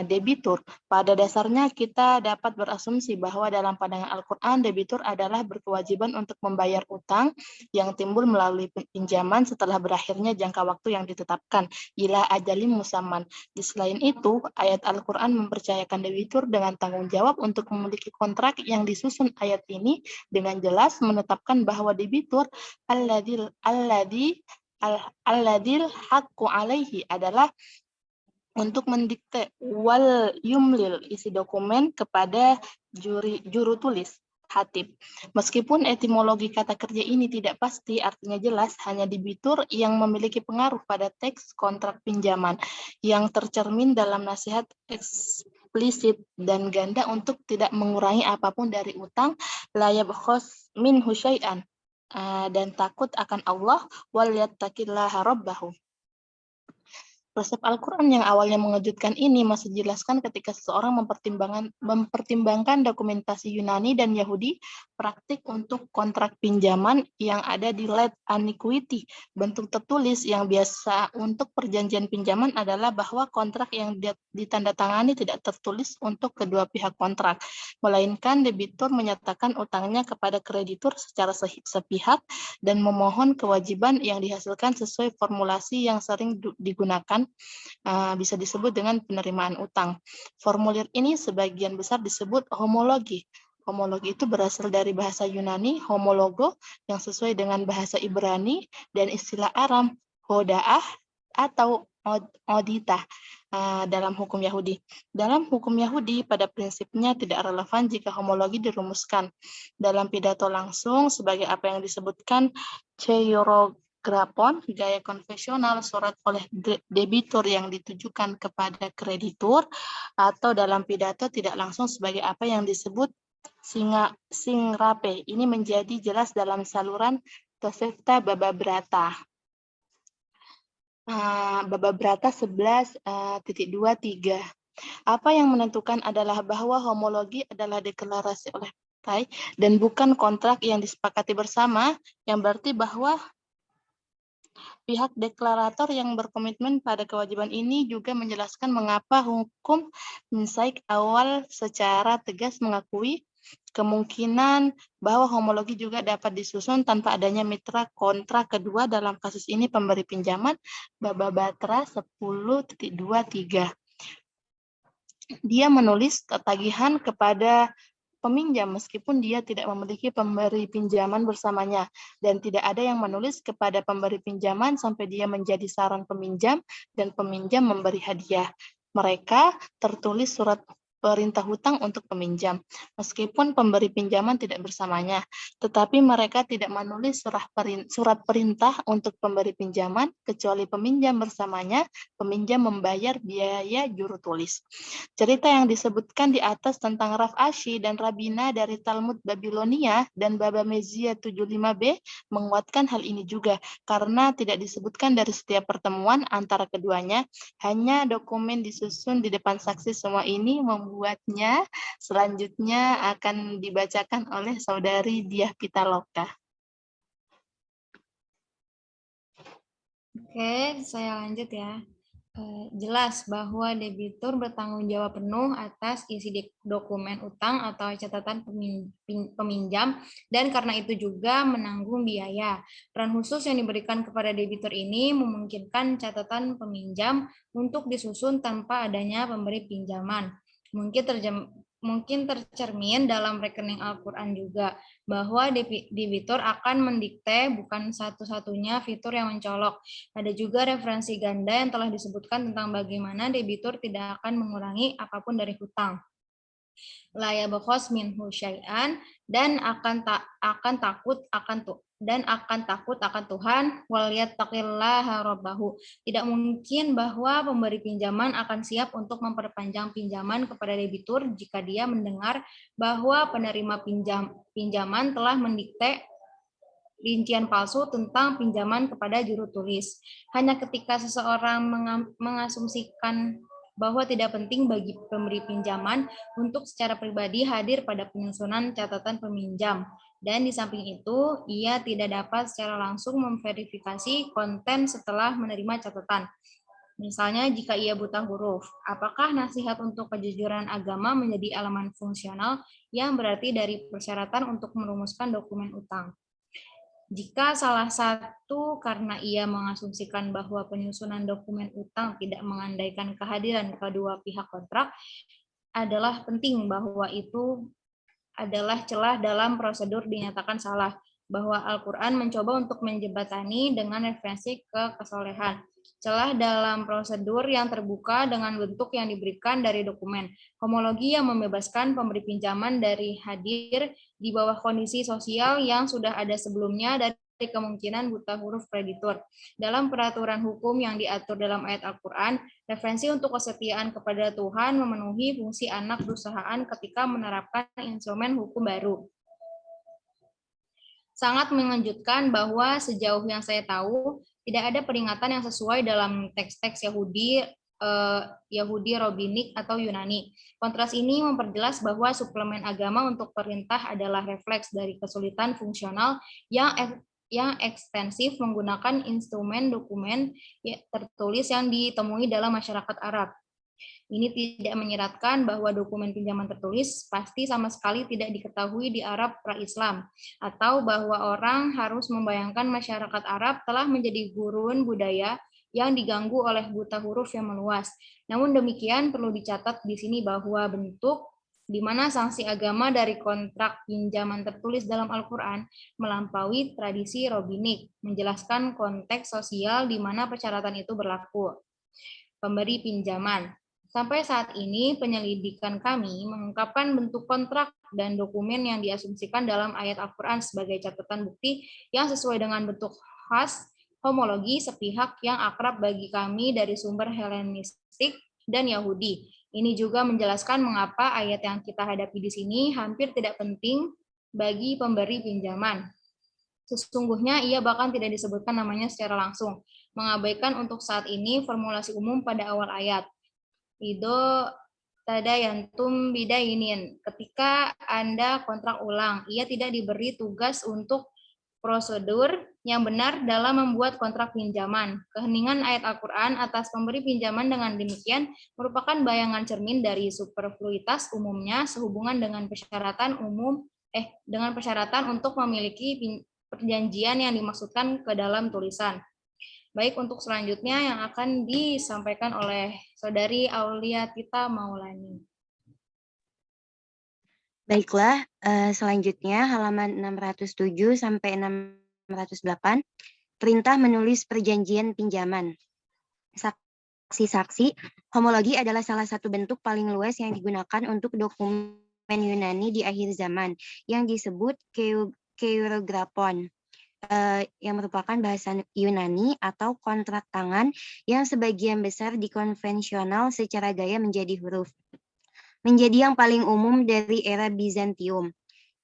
Speaker 1: Debitur, pada dasarnya kita dapat berasumsi bahwa dalam pandangan Al-Quran, debitur adalah berkewajiban untuk membayar utang yang timbul melalui pinjaman setelah berakhirnya jangka waktu yang ditetapkan, ila ajalim musamman. Di selain itu, ayat Al-Quran mempercayakan debitur dengan tanggung jawab untuk memiliki kontrak yang disusun. Ayat ini dengan jelas menetapkan bahwa debitur alladil haqqu alaihi adalah untuk mendikte wal yumlil isi dokumen kepada juru tulis khatib. Meskipun etimologi kata kerja ini tidak pasti, artinya jelas, hanya debitur yang memiliki pengaruh pada teks kontrak pinjaman yang tercermin dalam nasihat eksplisit dan ganda untuk tidak mengurangi apapun dari utang, la yabkhos minhu syai'an, dan takut akan Allah, wal yattaqillaha rabbahu. Resep Al-Quran yang awalnya mengejutkan ini masih dijelaskan ketika seseorang mempertimbangkan dokumentasi Yunani dan Yahudi praktik untuk kontrak pinjaman yang ada di let antiquity. Bentuk tertulis yang biasa untuk perjanjian pinjaman adalah bahwa kontrak yang ditandatangani tidak tertulis untuk kedua pihak kontrak, melainkan debitur menyatakan utangnya kepada kreditur secara sepihak dan memohon kewajiban yang dihasilkan sesuai formulasi yang sering digunakan. Bisa disebut dengan penerimaan utang. Formulir ini sebagian besar disebut homologi. Homologi itu berasal dari bahasa Yunani, homologo, yang sesuai dengan bahasa Ibrani, dan istilah Aram, hoda'ah atau oditah dalam hukum Yahudi. Dalam hukum Yahudi, pada prinsipnya tidak relevan jika homologi dirumuskan dalam pidato langsung sebagai apa yang disebutkan
Speaker 8: grapon, gaya konvensional, surat oleh debitur yang ditujukan kepada kreditur, atau dalam pidato tidak langsung sebagai apa yang disebut singrape. Ini menjadi jelas dalam saluran Tosefta Bababrata. Bababrata 11.23. Apa yang menentukan adalah bahwa homologi adalah deklarasi oleh partai dan bukan kontrak yang disepakati bersama, yang berarti bahwa pihak deklarator yang berkomitmen pada kewajiban ini juga menjelaskan mengapa hukum mensaik awal secara tegas mengakui kemungkinan bahwa homologi juga dapat disusun tanpa adanya mitra kontrak kedua dalam kasus ini pemberi pinjaman Bababatra 10.23. Dia menulis tagihan kepada peminjam meskipun dia tidak memiliki pemberi pinjaman bersamanya, dan tidak ada yang menulis kepada pemberi pinjaman sampai dia menjadi saran peminjam dan peminjam memberi hadiah. Mereka tertulis surat perintah hutang untuk peminjam, meskipun pemberi pinjaman tidak bersamanya, tetapi mereka tidak menulis surat perintah untuk pemberi pinjaman, kecuali peminjam bersamanya, peminjam membayar biaya juru tulis. Cerita yang disebutkan di atas tentang Rav Ashi dan Rabina dari Talmud Babilonia dan Baba Mezia 75b menguatkan hal ini juga, karena tidak disebutkan dari setiap pertemuan antara keduanya, hanya dokumen disusun di depan saksi. Semua ini membuatnya selanjutnya akan dibacakan oleh Saudari Diah Pitaloka.
Speaker 3: Oke, saya lanjut ya. Jelas bahwa debitur bertanggung jawab penuh atas isi dokumen utang atau catatan peminjam, dan karena itu juga menanggung biaya. Peran khusus yang diberikan kepada debitur ini memungkinkan catatan peminjam untuk disusun tanpa adanya pemberi pinjaman. Mungkin tercermin dalam rekening Al-Quran juga, bahwa debitur akan mendikte bukan satu-satunya fitur yang mencolok. Ada juga referensi ganda yang telah disebutkan tentang bagaimana debitur tidak akan mengurangi apapun dari hutang. La yabkhos minhu syai'an, dan akan takut akan Tuhan, wal yattaqillaha rabbahu. Tidak mungkin bahwa pemberi pinjaman akan siap untuk memperpanjang pinjaman kepada debitur jika dia mendengar bahwa penerima pinjaman telah mendikte rincian palsu tentang pinjaman kepada juru tulis. Hanya ketika seseorang mengasumsikan bahwa tidak penting bagi pemberi pinjaman untuk secara pribadi hadir pada penyusunan catatan peminjam, dan di samping itu ia tidak dapat secara langsung memverifikasi konten setelah menerima catatan. Misalnya jika ia buta huruf, apakah nasihat untuk kejujuran agama menjadi elemen fungsional yang berarti dari persyaratan untuk merumuskan dokumen utang? Jika salah satu karena ia mengasumsikan bahwa penyusunan dokumen utang tidak mengandaikan kehadiran kedua pihak kontrak, adalah penting bahwa itu adalah celah dalam prosedur dinyatakan salah, bahwa Al-Quran mencoba untuk menjembatani dengan referensi ke kesolehan. Celah dalam prosedur yang terbuka dengan bentuk yang diberikan dari dokumen. Homologi yang membebaskan pemberi pinjaman dari hadir di bawah kondisi sosial yang sudah ada sebelumnya dari kemungkinan buta huruf kreditur. Dalam peraturan hukum yang diatur dalam ayat Al-Quran, referensi untuk kesetiaan kepada Tuhan memenuhi fungsi anak perusahaan ketika menerapkan instrumen hukum baru. Sangat mengejutkan bahwa sejauh yang saya tahu, tidak ada peringatan yang sesuai dalam teks-teks Yahudi, Rabbinik, atau Yunani. Kontras ini memperjelas bahwa suplemen agama untuk perintah adalah refleks dari kesulitan fungsional yang ekstensif menggunakan instrumen dokumen tertulis yang ditemui dalam masyarakat Arab. Ini tidak menyiratkan bahwa dokumen pinjaman tertulis pasti sama sekali tidak diketahui di Arab pra-Islam, atau bahwa orang harus membayangkan masyarakat Arab telah menjadi gurun budaya yang diganggu oleh buta huruf yang meluas. Namun demikian perlu dicatat di sini bahwa bentuk di mana sanksi agama dari kontrak pinjaman tertulis dalam Al-Quran melampaui tradisi Rabbinik, menjelaskan konteks sosial di mana persyaratan itu berlaku. Pemberi pinjaman. Sampai saat ini, penyelidikan kami mengungkapkan bentuk kontrak dan dokumen yang diasumsikan dalam ayat Al-Quran sebagai catatan bukti yang sesuai dengan bentuk khas homologi sepihak yang akrab bagi kami dari sumber Helenistik dan Yahudi. Ini juga menjelaskan mengapa ayat yang kita hadapi di sini hampir tidak penting bagi pemberi pinjaman. Sesungguhnya ia bahkan tidak disebutkan namanya secara langsung, mengabaikan untuk saat ini formulasi umum pada awal ayat. Ido tadayantum bidainin. Ketika Anda kontrak ulang, ia tidak diberi tugas untuk prosedur yang benar dalam membuat kontrak pinjaman. Keheningan ayat Al-Quran atas pemberi pinjaman dengan demikian merupakan bayangan cermin dari superfluitas umumnya sehubungan dengan persyaratan untuk memiliki perjanjian yang dimaksudkan ke dalam tulisan. Baik, untuk selanjutnya yang akan disampaikan oleh Saudari Aulia Tita Maulani.
Speaker 9: Baiklah, selanjutnya halaman 607 sampai 608, perintah menulis perjanjian pinjaman. Saksi-saksi, homologi adalah salah satu bentuk paling luas yang digunakan untuk dokumen Yunani di akhir zaman, yang disebut keurograpon, yang merupakan bahasa Yunani atau kontrak tangan yang sebagian besar dikonvensional secara gaya menjadi huruf. Menjadi yang paling umum dari era Bizantium.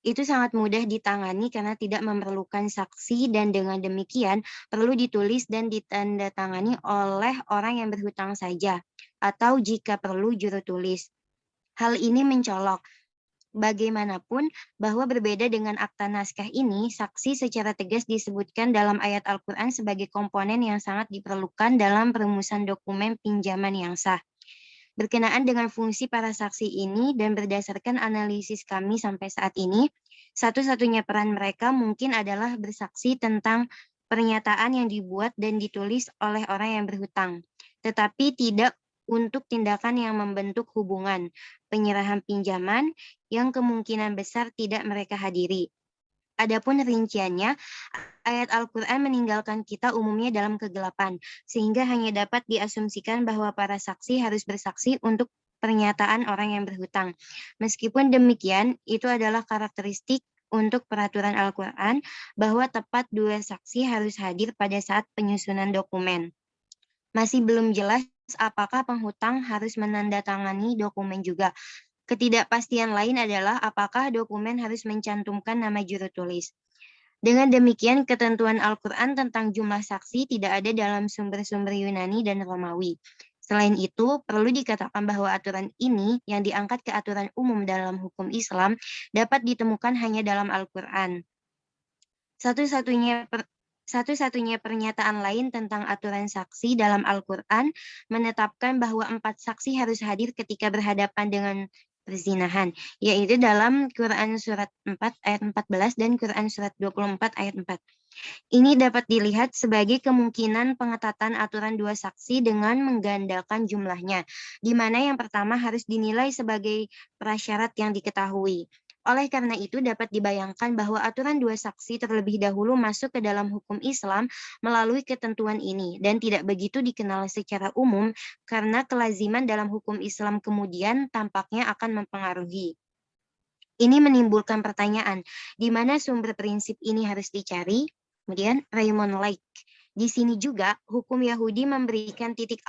Speaker 9: Itu sangat mudah ditangani karena tidak memerlukan saksi dan dengan demikian perlu ditulis dan ditandatangani oleh orang yang berhutang saja atau jika perlu juru tulis. Hal ini mencolok. Bagaimanapun bahwa berbeda dengan akta naskah ini, saksi secara tegas disebutkan dalam ayat Al-Quran sebagai komponen yang sangat diperlukan dalam perumusan dokumen pinjaman yang sah. Berkenaan dengan fungsi para saksi ini dan berdasarkan analisis kami sampai saat ini, satu-satunya peran mereka mungkin adalah bersaksi tentang pernyataan yang dibuat dan ditulis oleh orang yang berhutang, tetapi tidak untuk tindakan yang membentuk hubungan penyerahan pinjaman yang kemungkinan besar tidak mereka hadiri. Adapun rinciannya, ayat Al-Quran meninggalkan kita umumnya dalam kegelapan, sehingga hanya dapat diasumsikan bahwa para saksi harus bersaksi untuk pernyataan orang yang berhutang. Meskipun demikian, itu adalah karakteristik untuk peraturan Al-Quran bahwa tepat dua saksi harus hadir pada saat penyusunan dokumen. Masih belum jelas apakah penghutang harus menandatangani dokumen juga. Ketidakpastian lain adalah apakah dokumen harus mencantumkan nama juru tulis. Dengan demikian, ketentuan Al-Quran tentang jumlah saksi tidak ada dalam sumber-sumber Yunani dan Romawi. Selain itu, perlu dikatakan bahwa aturan ini yang diangkat ke aturan umum dalam hukum Islam dapat ditemukan hanya dalam Al-Quran. Satu-satunya pernyataan lain tentang aturan saksi dalam Al-Quran menetapkan bahwa 4 saksi harus hadir ketika berhadapan dengan perzinahan, yaitu dalam Quran Surat 4 ayat 14 dan Quran Surat 24 ayat 4. Ini dapat dilihat sebagai kemungkinan pengetatan aturan dua saksi dengan menggandakan jumlahnya, di mana yang pertama harus dinilai sebagai prasyarat yang diketahui. Oleh karena itu dapat dibayangkan bahwa aturan dua saksi terlebih dahulu masuk ke dalam hukum Islam melalui ketentuan ini dan tidak begitu dikenal secara umum karena kelaziman dalam hukum Islam kemudian tampaknya akan mempengaruhi. Ini menimbulkan pertanyaan, di mana sumber prinsip ini harus dicari? Kemudian Raymond Lake. Di sini juga hukum Yahudi memberikan titik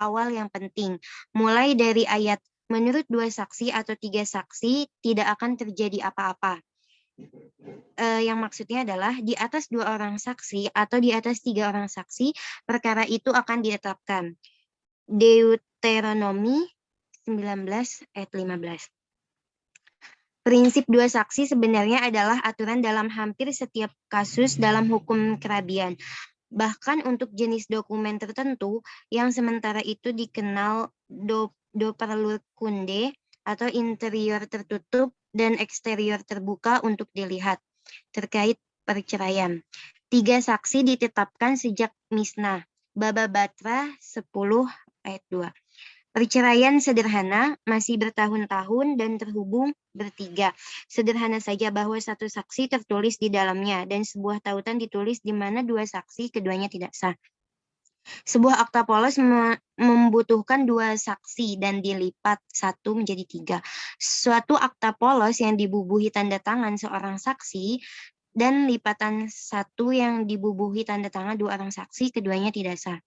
Speaker 9: awal yang penting, mulai dari ayat menurut 2 saksi atau 3 saksi tidak akan terjadi apa-apa. Yang maksudnya adalah di atas 2 orang saksi atau di atas 3 orang saksi, perkara itu akan ditetapkan. Deuteronomi 19 ayat 15. Prinsip 2 saksi sebenarnya adalah aturan dalam hampir setiap kasus dalam hukum kerabian. Bahkan untuk jenis dokumen tertentu yang sementara itu dikenal doperlurkunde atau interior tertutup dan eksterior terbuka untuk dilihat terkait perceraian. 3 saksi ditetapkan sejak Misnah Baba Batra 10 ayat 2. Perceraian sederhana masih bertahun-tahun dan terhubung bertiga. Sederhana saja bahwa 1 saksi tertulis di dalamnya dan sebuah tautan ditulis di mana 2 saksi keduanya tidak sah. Sebuah akta polos membutuhkan 2 saksi dan dilipat 1 menjadi 3. Suatu akta polos yang dibubuhi tanda tangan seorang saksi dan lipatan satu yang dibubuhi tanda tangan dua orang saksi, keduanya tidak sah.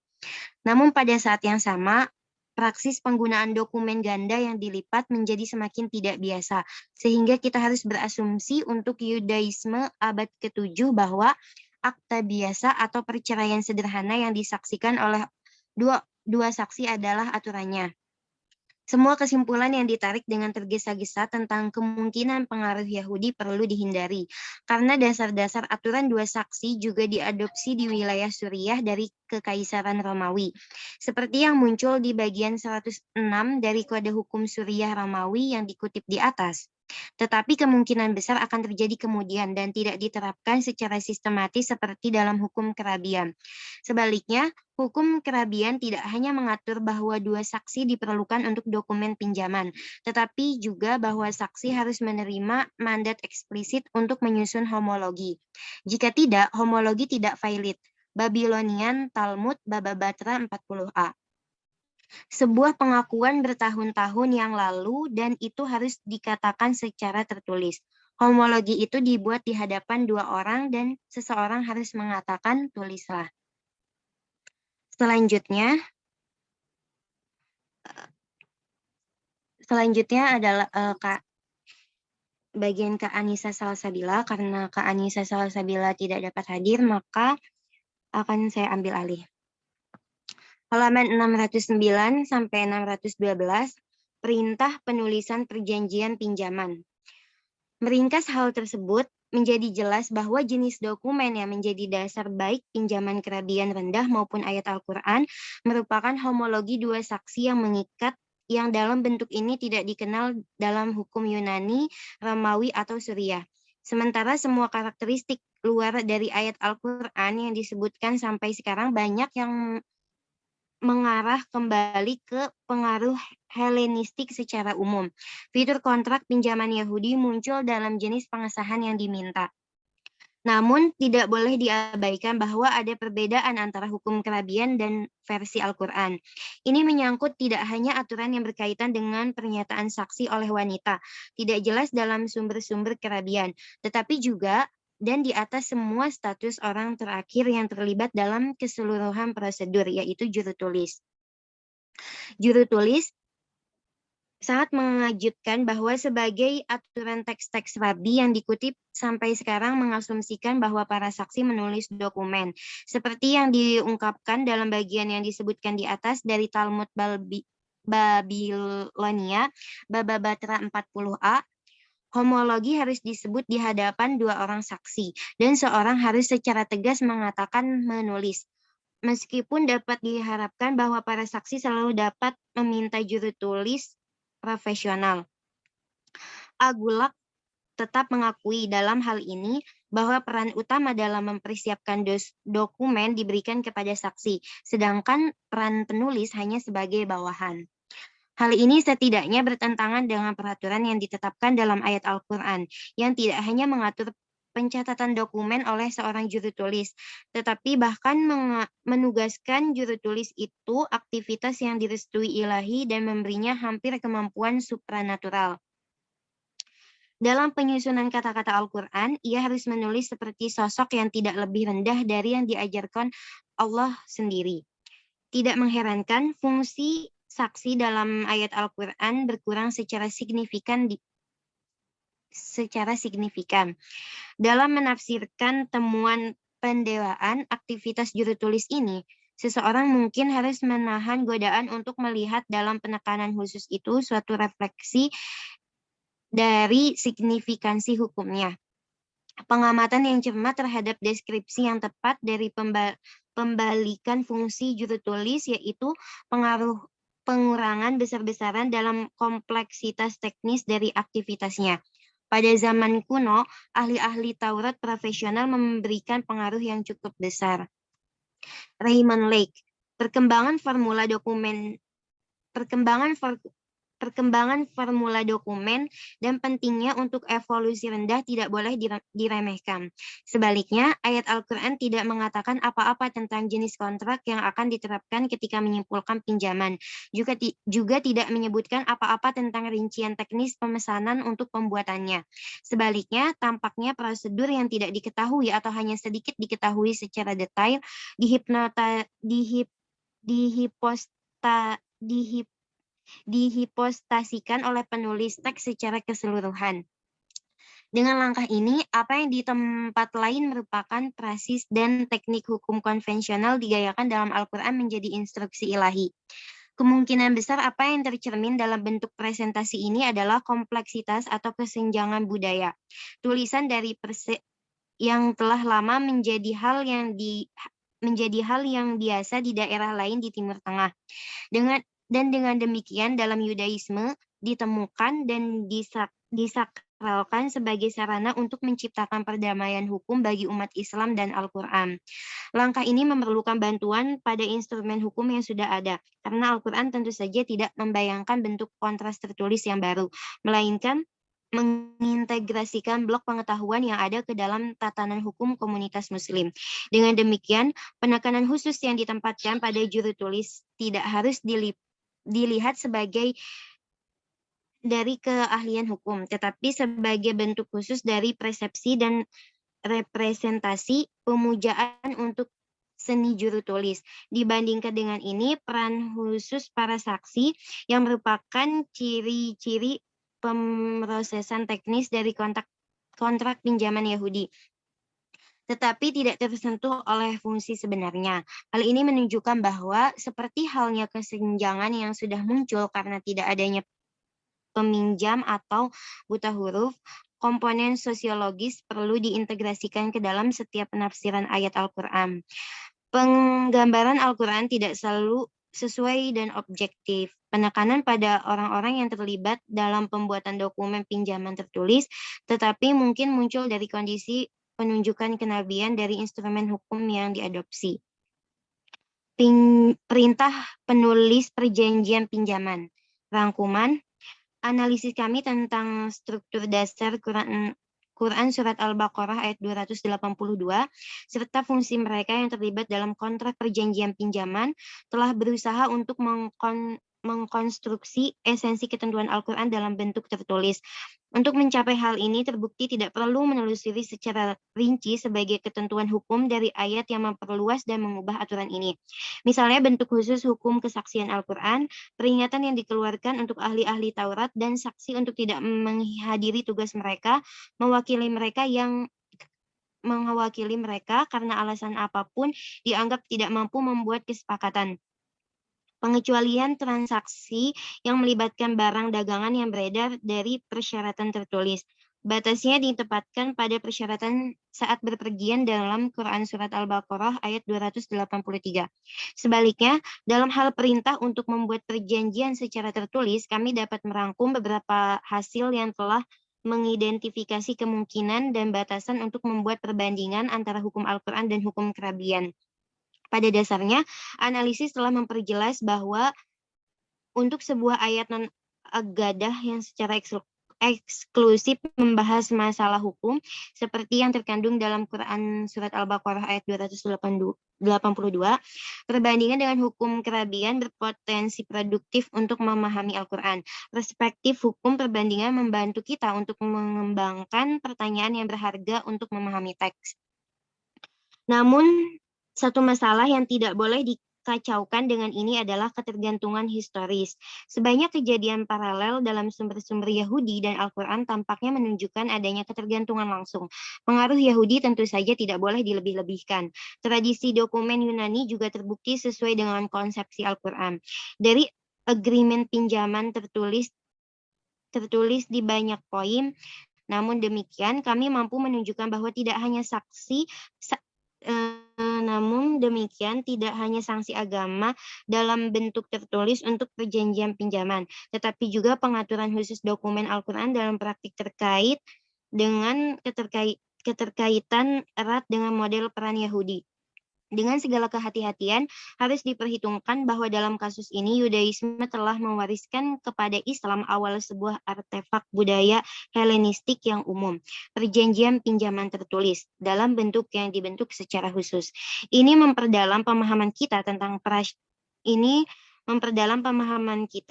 Speaker 9: Namun pada saat yang sama, praksis penggunaan dokumen ganda yang dilipat menjadi semakin tidak biasa, sehingga kita harus berasumsi untuk Yudaisme abad ke-7 bahwa akta biasa atau perceraian sederhana yang disaksikan oleh dua saksi adalah aturannya. Semua kesimpulan yang ditarik dengan tergesa-gesa tentang kemungkinan pengaruh Yahudi perlu dihindari, karena dasar-dasar aturan dua saksi juga diadopsi di wilayah Suriah dari Kekaisaran Romawi, seperti yang muncul di bagian 106 dari Kode Hukum Suriah Romawi yang dikutip di atas. Tetapi kemungkinan besar akan terjadi kemudian dan tidak diterapkan secara sistematis seperti dalam hukum kerabian. Sebaliknya, hukum kerabian tidak hanya mengatur bahwa dua saksi diperlukan untuk dokumen pinjaman, tetapi juga bahwa saksi harus menerima mandat eksplisit untuk menyusun homologi. Jika tidak, homologi tidak valid. Babylonian Talmud Bababatra 40a. Sebuah pengakuan bertahun-tahun yang lalu dan itu harus dikatakan secara tertulis. Homologi itu dibuat di hadapan dua orang dan seseorang harus mengatakan tulislah. Selanjutnya adalah bagian Kak Anissa Salsabila. Karena Kak Anissa Salsabila tidak dapat hadir, maka akan saya ambil alih. Halaman 609 sampai 612, perintah penulisan perjanjian pinjaman. Meringkas hal tersebut, menjadi jelas bahwa jenis dokumen yang menjadi dasar baik pinjaman kerabian rendah maupun ayat Al-Quran merupakan homologi dua saksi yang mengikat, yang dalam bentuk ini tidak dikenal dalam hukum Yunani, Romawi, atau Suriah. Sementara semua karakteristik luar dari ayat Al-Quran yang disebutkan sampai sekarang banyak yang mengarah kembali ke pengaruh Helenistik secara umum. Fitur kontrak pinjaman Yahudi muncul dalam jenis pengesahan yang diminta. Namun, tidak boleh diabaikan bahwa ada perbedaan antara hukum kerabian dan versi Al-Quran. Ini menyangkut tidak hanya aturan yang berkaitan dengan pernyataan saksi oleh wanita, tidak jelas dalam sumber-sumber kerabian, tetapi juga dan di atas semua status orang terakhir yang terlibat dalam keseluruhan prosedur, yaitu juru tulis. Juru tulis sangat mengejutkan bahwa sebagai aturan teks-teks rabi yang dikutip sampai sekarang mengasumsikan bahwa para saksi menulis dokumen. Seperti yang diungkapkan dalam bagian yang disebutkan di atas dari Talmud Babilonia, Bababatra 40a, homologi harus disebut di hadapan dua orang saksi, dan seorang harus secara tegas mengatakan menulis. Meskipun dapat diharapkan bahwa para saksi selalu dapat meminta juru tulis profesional. Agulak tetap mengakui dalam hal ini bahwa peran utama dalam mempersiapkan dokumen diberikan kepada saksi, sedangkan peran penulis hanya sebagai bawahan. Hal ini setidaknya bertentangan dengan peraturan yang ditetapkan dalam ayat Al-Quran, yang tidak hanya mengatur pencatatan dokumen oleh seorang juru tulis, tetapi bahkan menugaskan juru tulis itu aktivitas yang direstui ilahi dan memberinya hampir kemampuan supranatural. Dalam penyusunan kata-kata Al-Quran, ia harus menulis seperti sosok yang tidak lebih rendah dari yang diajarkan Allah sendiri. Tidak mengherankan, fungsi saksi dalam ayat Al-Quran berkurang secara signifikan Dalam menafsirkan temuan pendewaan aktivitas juru tulis ini, seseorang mungkin harus menahan godaan untuk melihat dalam penekanan khusus itu suatu refleksi dari signifikansi hukumnya. Pengamatan yang cermat terhadap deskripsi yang tepat dari pembalikan fungsi juru tulis, yaitu pengurangan besar-besaran dalam kompleksitas teknis dari aktivitasnya. Pada zaman kuno, ahli-ahli Taurat profesional memberikan pengaruh yang cukup besar. Raymond Lake, perkembangan perkembangan formula dokumen, dan pentingnya untuk evolusi rendah tidak boleh diremehkan. Sebaliknya, ayat Al-Quran tidak mengatakan apa-apa tentang jenis kontrak yang akan diterapkan ketika menyimpulkan pinjaman. Juga tidak menyebutkan apa-apa tentang rincian teknis pemesanan untuk pembuatannya. Sebaliknya, tampaknya prosedur yang tidak diketahui atau hanya sedikit diketahui secara detail dihipostasikan oleh penulis teks secara keseluruhan. Dengan langkah ini, apa yang di tempat lain merupakan prasis dan teknik hukum konvensional digayakan dalam Al-Quran menjadi instruksi ilahi. Kemungkinan besar apa yang tercermin dalam bentuk presentasi ini adalah kompleksitas atau kesenjangan budaya. Tulisan dari yang telah lama menjadi hal yang biasa di daerah lain di Timur Tengah. Dengan demikian dalam Yudaisme ditemukan dan disakralkan sebagai sarana untuk menciptakan perdamaian hukum bagi umat Islam dan Al-Quran. Langkah ini memerlukan bantuan pada instrumen hukum yang sudah ada, karena Al-Quran tentu saja tidak membayangkan bentuk kontras tertulis yang baru, melainkan mengintegrasikan blok pengetahuan yang ada ke dalam tatanan hukum komunitas Muslim. Dengan demikian, penekanan khusus yang ditempatkan pada juru tulis tidak harus dilihat sebagai dari keahlian hukum, tetapi sebagai bentuk khusus dari persepsi dan representasi pemujaan untuk seni juru tulis. Dibandingkan dengan ini, peran khusus para saksi yang merupakan ciri-ciri pemrosesan teknis dari kontrak pinjaman Yahudi, tetapi tidak tersentuh oleh fungsi sebenarnya. Hal ini menunjukkan bahwa seperti halnya kesenjangan yang sudah muncul karena tidak adanya peminjam atau buta huruf, komponen sosiologis perlu diintegrasikan ke dalam setiap penafsiran ayat Al-Quran. Penggambaran Al-Quran tidak selalu sesuai dan objektif. Penekanan pada orang-orang yang terlibat dalam pembuatan dokumen pinjaman tertulis, tetapi mungkin muncul dari kondisi penunjukan kenabian dari instrumen hukum yang diadopsi. Perintah penulis perjanjian pinjaman. Rangkuman, analisis kami tentang struktur dasar Quran Surat Al-Baqarah ayat 282, serta fungsi mereka yang terlibat dalam kontrak perjanjian pinjaman, telah berusaha untuk mengkonstruksi esensi ketentuan Al-Quran dalam bentuk tertulis. Untuk mencapai hal ini, terbukti tidak perlu menelusuri secara rinci sebagai ketentuan hukum dari ayat yang memperluas dan mengubah aturan ini. Misalnya bentuk khusus hukum kesaksian Al-Quran, peringatan yang dikeluarkan untuk ahli-ahli Taurat, dan saksi untuk tidak menghadiri tugas mereka, mewakili mereka karena alasan apapun dianggap tidak mampu membuat kesepakatan. Pengecualian transaksi yang melibatkan barang dagangan yang beredar dari persyaratan tertulis. Batasnya ditempatkan pada persyaratan saat berpergian dalam Quran Surat Al-Baqarah ayat 283. Sebaliknya, dalam hal perintah untuk membuat perjanjian secara tertulis, kami dapat merangkum beberapa hasil yang telah mengidentifikasi kemungkinan dan batasan untuk membuat perbandingan antara hukum Al-Quran dan hukum kerabian. Pada dasarnya, analisis telah memperjelas bahwa untuk sebuah ayat non-agadah yang secara eksklusif membahas masalah hukum, seperti yang terkandung dalam Quran Surat Al-Baqarah ayat 282, perbandingan dengan hukum kerabian berpotensi produktif untuk memahami Al-Quran. Perspektif hukum perbandingan membantu kita untuk mengembangkan pertanyaan yang berharga untuk memahami teks. Namun, satu masalah yang tidak boleh dikacaukan dengan ini adalah ketergantungan historis. Sebanyak kejadian paralel dalam sumber-sumber Yahudi dan Al-Quran tampaknya menunjukkan adanya ketergantungan langsung. Pengaruh Yahudi tentu saja tidak boleh dilebih-lebihkan. Tradisi dokumen Yunani juga terbukti sesuai dengan konsepsi Al-Quran. Dari agreement pinjaman tertulis di banyak poin, namun demikian kami mampu menunjukkan bahwa tidak hanya sanksi agama dalam bentuk tertulis untuk perjanjian pinjaman, tetapi juga pengaturan khusus dokumen Al-Quran dalam praktik terkait dengan keterkaitan erat dengan model peran Yahudi. Dengan segala kehati-hatian, harus diperhitungkan bahwa dalam kasus ini Yudaisme telah mewariskan kepada Islam awal sebuah artefak budaya Helenistik yang umum, perjanjian pinjaman tertulis, dalam bentuk yang dibentuk secara khusus. Ini memperdalam pemahaman kita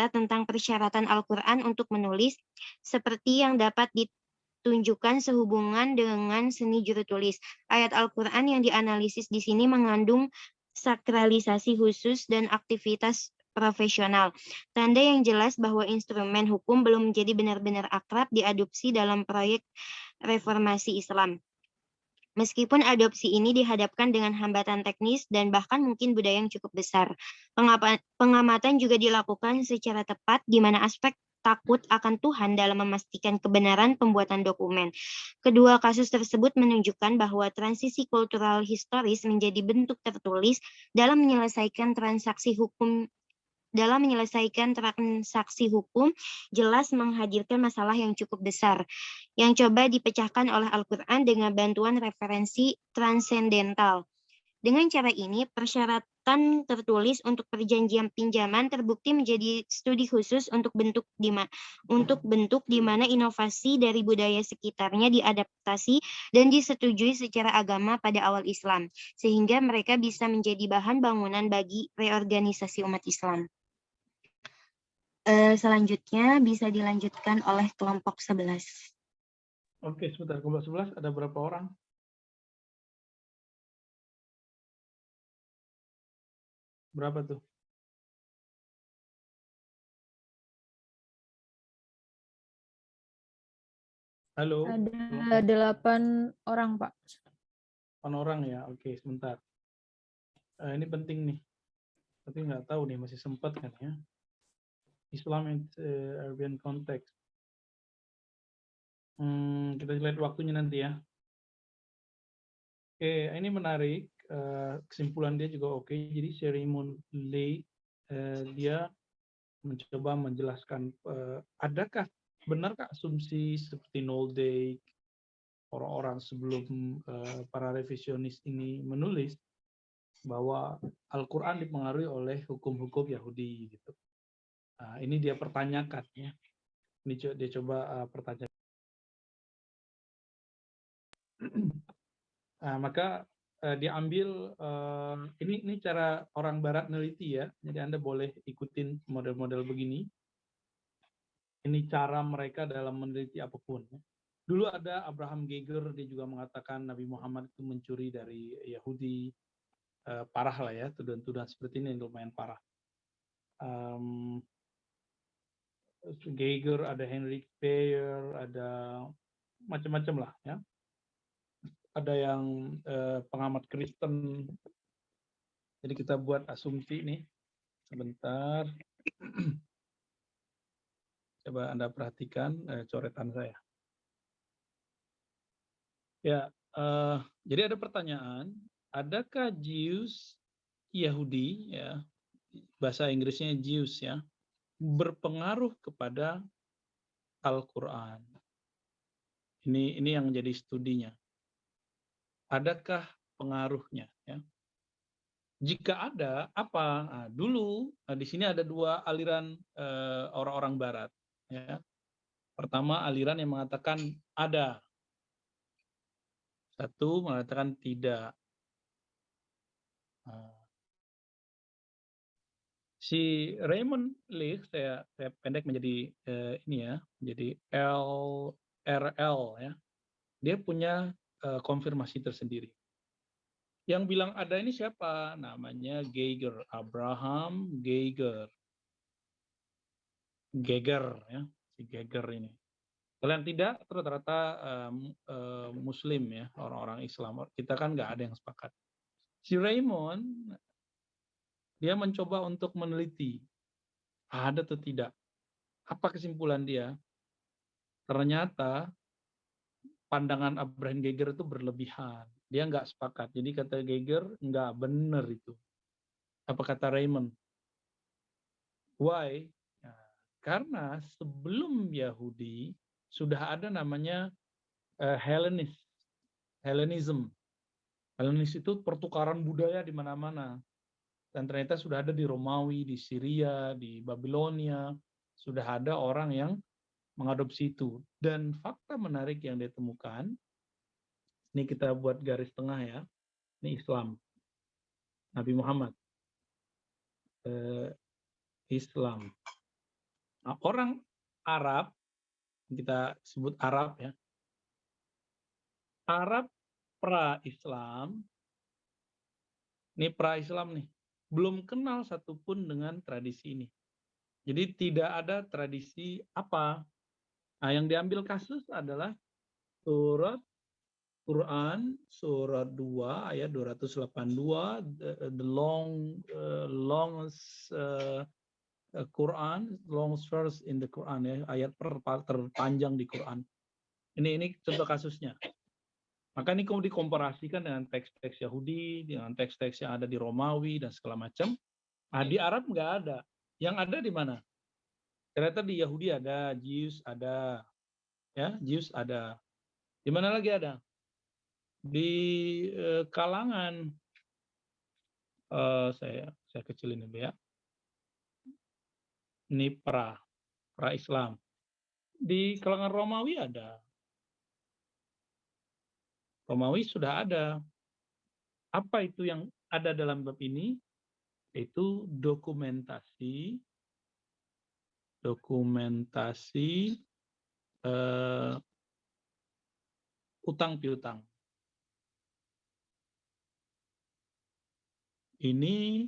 Speaker 9: tentang persyaratan Al-Quran untuk menulis, seperti yang dapat tunjukkan sehubungan dengan seni juru tulis. Ayat Al-Quran yang dianalisis di sini mengandung sakralisasi khusus dan aktivitas profesional. Tanda yang jelas bahwa instrumen hukum belum menjadi benar-benar akrab diadopsi dalam proyek reformasi Islam. Meskipun adopsi ini dihadapkan dengan hambatan teknis dan bahkan mungkin budaya yang cukup besar. Pengamatan juga dilakukan secara tepat di mana aspek takut akan Tuhan dalam memastikan kebenaran pembuatan dokumen. Kedua kasus tersebut menunjukkan bahwa transisi kultural historis menjadi bentuk tertulis dalam menyelesaikan transaksi hukum jelas menghadirkan masalah yang cukup besar yang coba dipecahkan oleh Al-Quran dengan bantuan referensi transendental. Dengan cara ini, persyaratan tertulis untuk perjanjian pinjaman terbukti menjadi studi khusus untuk bentuk di mana inovasi dari budaya sekitarnya diadaptasi dan disetujui secara agama pada awal Islam, sehingga mereka bisa menjadi bahan bangunan bagi reorganisasi umat Islam. Selanjutnya bisa dilanjutkan oleh kelompok 11.
Speaker 10: Oke, sebentar. Kelompok 11 ada berapa orang? Berapa tuh? Halo?
Speaker 11: Ada 8 orang, Pak.
Speaker 10: 8 orang ya? Oke, sebentar. Ini penting nih. Tapi nggak tahu nih, masih sempat kan ya? Islam in Arabian context. Kita lihat waktunya nanti ya. Oke, ini menarik. Kesimpulan dia juga oke. Jadi Sherry-Moon Lee dia mencoba menjelaskan adakah benarkah asumsi seperti Nolde orang-orang sebelum para revisionis ini menulis bahwa Al-Quran dipengaruhi oleh hukum-hukum Yahudi gitu. Nah, ini dia pertanyakan ya. Ini dia coba pertanyakan. Nah, maka diambil ini cara orang Barat neliti ya. Jadi Anda boleh ikutin model-model begini. Ini cara mereka dalam meneliti apapun. Dulu ada Abraham Geiger, dia juga mengatakan Nabi Muhammad itu mencuri dari Yahudi. Parah lah ya, tuduhan-tuduhan seperti ini lumayan parah. Geiger, ada Henrik Peyer, ada macam-macam lah ya. Ada yang pengamat Kristen. Jadi kita buat asumsi nih. Sebentar. Coba Anda perhatikan coretan saya. Ya, jadi ada pertanyaan, adakah Jews Yahudi ya, bahasa Inggrisnya Jews ya, berpengaruh kepada Al-Quran? Ini yang jadi studinya. Adakah pengaruhnya ya? Jika ada, apa? Nah, dulu di sini ada dua aliran orang-orang Barat ya. Pertama aliran yang mengatakan ada. Satu mengatakan tidak. Si Raymond Leigh saya pendek menjadi ini ya, menjadi LRL ya. Dia punya konfirmasi tersendiri. Yang bilang ada ini siapa? Namanya Geiger, Abraham Geiger. Geiger ya, si Geiger ini. Kalian tidak, rata-rata Muslim ya, orang-orang Islam. Kita kan nggak ada yang sepakat. Si Raymond, dia mencoba untuk meneliti ada atau tidak. Apa kesimpulan dia? Ternyata pandangan Abraham Geiger itu berlebihan. Dia nggak sepakat. Jadi kata Geiger, nggak benar itu. Apa kata Raymond? Why? Nah, karena sebelum Yahudi sudah ada namanya Hellenism. Hellenis itu pertukaran budaya di mana-mana. Dan ternyata sudah ada di Romawi, di Syria, di Babilonia, sudah ada orang yang mengadopsi itu. Dan fakta menarik yang ditemukan, ini kita buat garis tengah ya, ini Islam, Nabi Muhammad, Islam. Nah, orang Arab, kita sebut Arab ya, Arab pra-Islam, ini pra-Islam nih, belum kenal satupun dengan tradisi ini. Jadi tidak ada tradisi apa. Nah, yang diambil kasus adalah surat Quran, surat 2 ayat 282, the longest Quran, longest verse in the Quran ya, ayat terpanjang di Quran. Ini contoh kasusnya. Maka ini kemudian dikomparasikan dengan teks-teks Yahudi, dengan teks-teks yang ada di Romawi dan segala macam. Nah, di Arab nggak ada. Yang ada di mana? Ternyata di Yahudi ada, Jews ada, ya, Jews ada. Di mana lagi ada? Di kalangan saya kecilin dulu ya. Ini pra-Islam. Di kalangan Romawi ada. Romawi sudah ada. Apa itu yang ada dalam bab ini? Itu dokumentasi utang piutang. Ini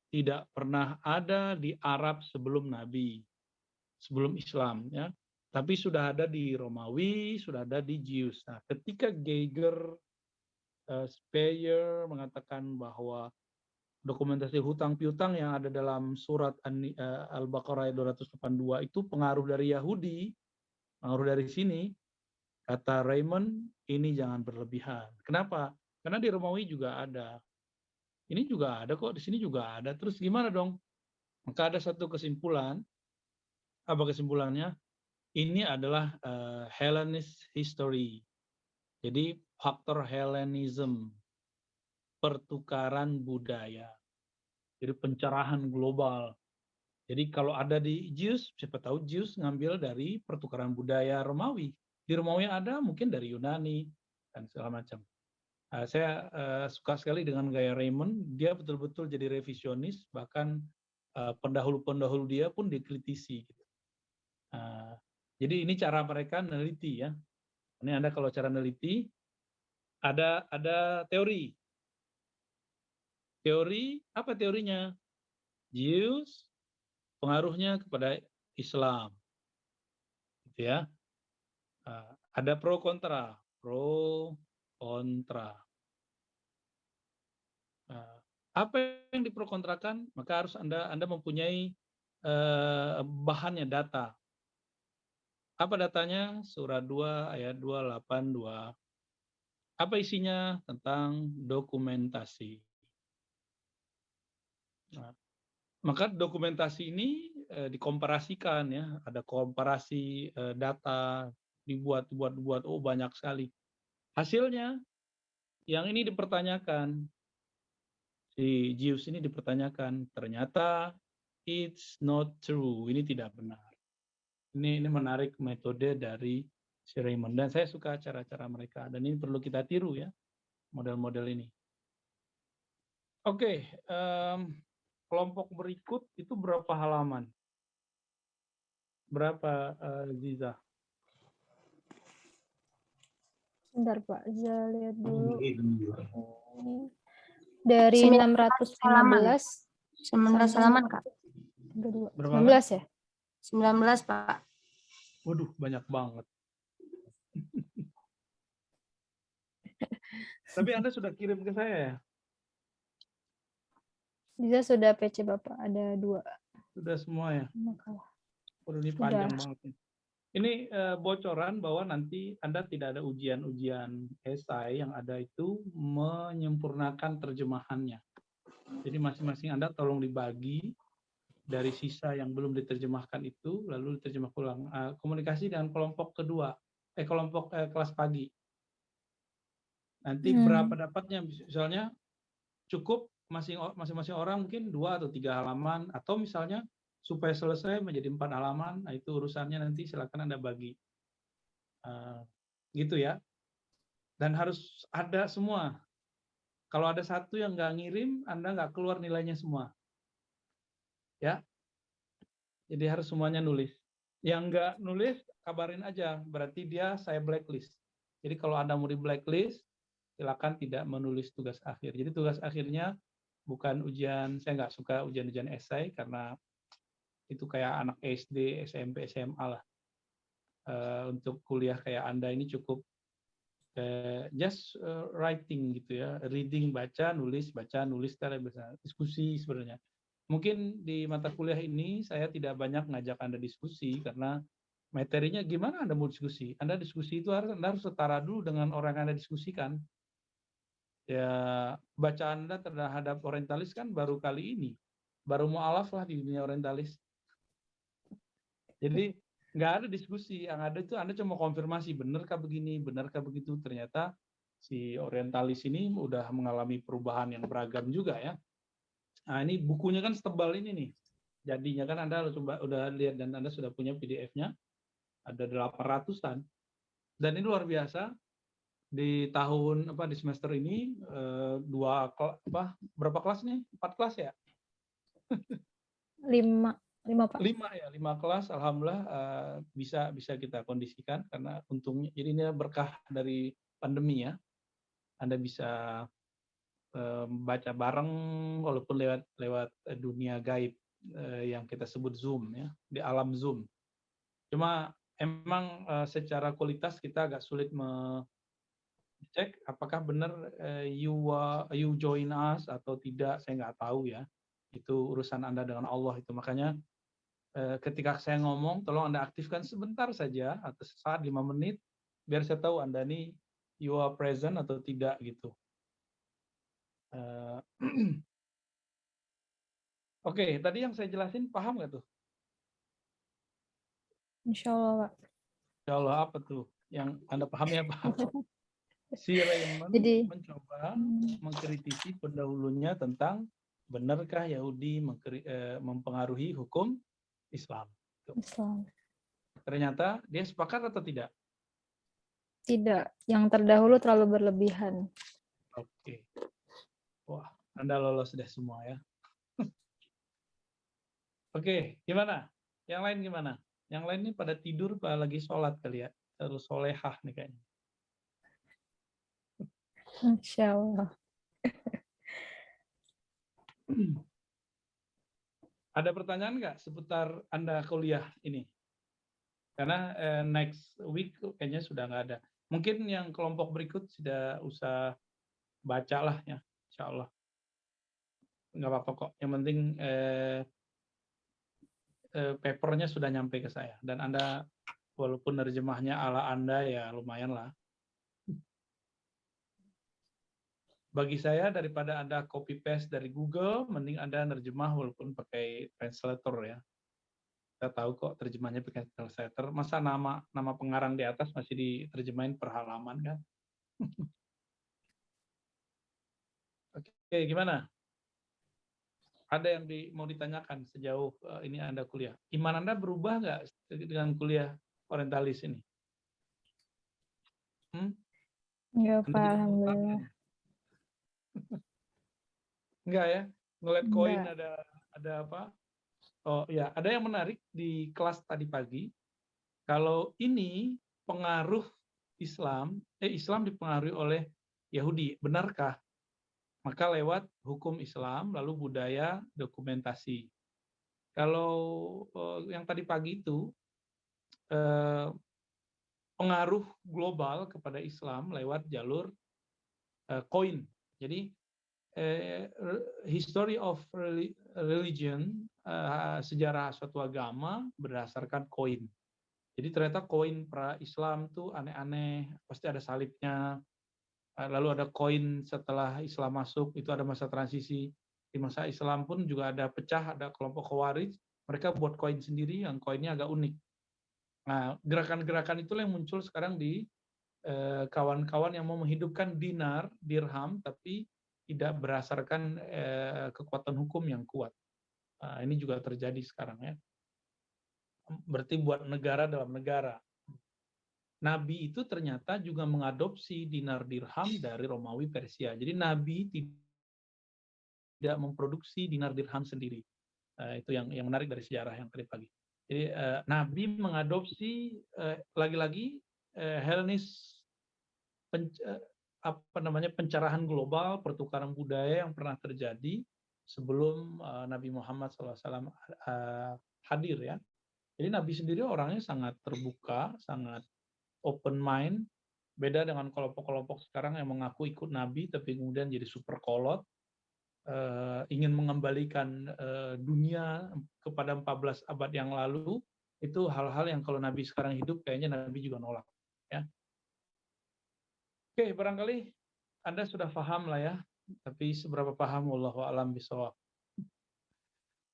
Speaker 10: tidak pernah ada di Arab sebelum Nabi, sebelum Islam ya. Tapi sudah ada di Romawi, sudah ada di Jews. Nah, ketika Geiger Speyer mengatakan bahwa dokumentasi hutang piutang yang ada dalam surat Al-Baqarah 282 itu pengaruh dari Yahudi, pengaruh dari sini, kata Raymond, ini jangan berlebihan. Kenapa? Karena di Romawi juga ada. Ini juga ada kok, di sini juga ada. Terus gimana dong? Maka ada satu kesimpulan. Apa kesimpulannya? Ini adalah Hellenist history. Jadi faktor Hellenism, pertukaran budaya. Jadi pencerahan global. Jadi kalau ada di Jews, siapa tahu Jews ngambil dari pertukaran budaya Romawi. Di Romawi ada, mungkin dari Yunani, dan segala macam. Saya suka sekali dengan gaya Raymond. Dia betul-betul jadi revisionis, bahkan pendahulu-pendahulu dia pun dikritisi. Jadi ini cara mereka meneliti ya. Ini Anda kalau cara meneliti, ada teori. Teori, apa teorinya? Jews, pengaruhnya kepada Islam. Gitu ya. Ada pro kontra. Apa yang diprokontrakan? Maka harus Anda mempunyai bahannya, data. Apa datanya? Surah 2 ayat 282. Apa isinya? Tentang dokumentasi. Nah, maka dokumentasi ini dikomparasikan ya, ada komparasi data, dibuat, oh banyak sekali. Hasilnya yang ini dipertanyakan, si Jews ini dipertanyakan, ternyata it's not true, ini tidak benar. Ini menarik metode dari si Raymond, dan saya suka cara-cara mereka, dan ini perlu kita tiru ya, model-model ini. Oke, kelompok berikut itu berapa halaman? Berapa, Ziza?
Speaker 11: Bentar Pak, saya lihat dulu. Dari 615
Speaker 9: 19 halaman, Kak.
Speaker 11: 19 ya?
Speaker 9: 19, Pak.
Speaker 10: Waduh, banyak banget. Tapi Anda sudah kirim ke saya ya?
Speaker 11: Bisa sudah PC Bapak, ada 2.
Speaker 10: Sudah semua ya? Waduh, ini
Speaker 11: Sudah.
Speaker 10: panjang banget nih. Ini bocoran bahwa nanti Anda tidak ada ujian esai, yang ada itu menyempurnakan terjemahannya. Jadi masing-masing Anda tolong dibagi dari sisa yang belum diterjemahkan itu, lalu diterjemah ulang. Komunikasi dengan kelompok kedua, kelompok kelas pagi. Nanti berapa dapatnya? Misalnya cukup masing-masing orang mungkin 2 atau 3 halaman, atau misalnya supaya selesai menjadi 4 halaman, nah itu urusannya nanti silakan Anda bagi. Gitu ya. Dan harus ada semua. Kalau ada satu yang nggak ngirim, Anda nggak keluar nilainya semua. Ya. Jadi harus semuanya nulis. Yang nggak nulis, kabarin aja. Berarti saya blacklist. Jadi kalau Anda mau di blacklist, silakan tidak menulis tugas akhir. Jadi tugas akhirnya bukan ujian, saya nggak suka ujian-ujian esai karena itu kayak anak SD, SMP, SMA lah. Untuk kuliah kayak Anda ini cukup just writing gitu ya, reading, baca, nulis, diskusi sebenarnya. Mungkin di mata kuliah ini saya tidak banyak ngajak Anda diskusi karena materinya gimana Anda mau diskusi? Anda diskusi itu Anda harus setara dulu dengan orang yang Anda diskusikan. Ya, bacaan Anda terhadap orientalis kan baru kali ini. Baru mu'alaf lah di dunia orientalis. Jadi nggak ada diskusi, yang ada itu Anda cuma konfirmasi, benarkah begini, benarkah begitu. Ternyata si orientalis ini udah mengalami perubahan yang beragam juga ya. Nah ini bukunya kan setebal ini nih. Jadinya kan Anda udah lihat dan Anda sudah punya PDF-nya, ada 800-an. Dan ini luar biasa. Di di semester ini berapa kelas nih? 4 kelas ya?
Speaker 11: 5 Pak.
Speaker 10: 5 kelas, alhamdulillah bisa kita kondisikan karena untungnya jadi ini berkah dari pandemi ya. Anda bisa baca bareng walaupun lewat dunia gaib yang kita sebut Zoom ya, di alam Zoom. Cuma emang secara kualitas kita agak sulit cek apakah benar you join us atau tidak, saya nggak tahu ya. Itu urusan Anda dengan Allah itu. Makanya ketika saya ngomong, tolong Anda aktifkan sebentar saja atau sesaat 5 menit biar saya tahu Anda nih you are present atau tidak gitu. Oke, tadi yang saya jelasin paham nggak tuh?
Speaker 11: Insya Allah, Pak.
Speaker 10: Insya Allah apa tuh? Yang Anda pahami apa? Si Raymond mencoba mengkritisi pendahulunya tentang benarkah Yahudi mempengaruhi hukum Islam.
Speaker 11: Islam.
Speaker 10: Ternyata dia sepakat atau tidak?
Speaker 11: Tidak, yang terdahulu terlalu berlebihan.
Speaker 10: Oke. Wah, Anda lolos deh semua ya. Oke, gimana? Yang lain gimana? Yang lain ini pada tidur, pada lagi sholat kali ya. Terus solehah nih kayaknya.
Speaker 11: Insya Allah.
Speaker 10: Ada pertanyaan nggak seputar Anda kuliah ini? Karena next week kayaknya sudah nggak ada. Mungkin yang kelompok berikut sudah usah baca lah ya, insya Allah. Nggak apa-apa kok. Yang penting papernya sudah nyampe ke saya. Dan Anda, walaupun nerjemahnya ala Anda ya lumayan lah. Bagi saya daripada Anda copy paste dari Google, mending Anda nerjemah walaupun pakai translator ya. Kita tahu kok terjemahnya pakai translator. Masa nama pengarang di atas masih diterjemahin per halaman kan? Oke, gimana? Ada yang mau ditanyakan sejauh ini Anda kuliah? Iman Anda berubah nggak dengan kuliah orientalis ini?
Speaker 11: Enggak, Pak. Alhamdulillah.
Speaker 10: Enggak ya? Ngeliat koin ada apa? Oh ya, ada yang menarik di kelas tadi pagi. Kalau ini pengaruh Islam dipengaruhi oleh Yahudi, benarkah? Maka lewat hukum Islam, lalu budaya, dokumentasi. Kalau yang tadi pagi itu pengaruh global kepada Islam lewat jalur koin. Jadi history of religion, sejarah suatu agama berdasarkan koin. Jadi ternyata koin pra-Islam tuh aneh-aneh, pasti ada salibnya. Lalu ada koin setelah Islam masuk, itu ada masa transisi. Di masa Islam pun juga ada pecah, ada kelompok Khawarij, mereka buat koin sendiri yang koinnya agak unik. Nah, gerakan-gerakan itulah yang muncul sekarang di kawan-kawan yang mau menghidupkan dinar, dirham, tapi tidak berdasarkan kekuatan hukum yang kuat. Ini juga terjadi sekarang ya. Berarti buat negara dalam negara. Nabi itu ternyata juga mengadopsi dinar dirham dari Romawi Persia. Jadi Nabi tidak memproduksi dinar dirham sendiri. Itu yang menarik dari sejarah yang tadi pagi. Jadi Nabi mengadopsi lagi-lagi Hellenis, pencerahan global, pertukaran budaya yang pernah terjadi sebelum Nabi Muhammad SAW hadir ya. Jadi Nabi sendiri orangnya sangat terbuka, sangat open mind, beda dengan kelompok-kelompok sekarang yang mengaku ikut Nabi tapi kemudian jadi super kolot, ingin mengembalikan dunia kepada 14 abad yang lalu. Itu hal-hal yang kalau Nabi sekarang hidup kayaknya Nabi juga nolak ya. Oke, barangkali Anda sudah paham lah ya, tapi seberapa paham wallahu a'lam bishawab.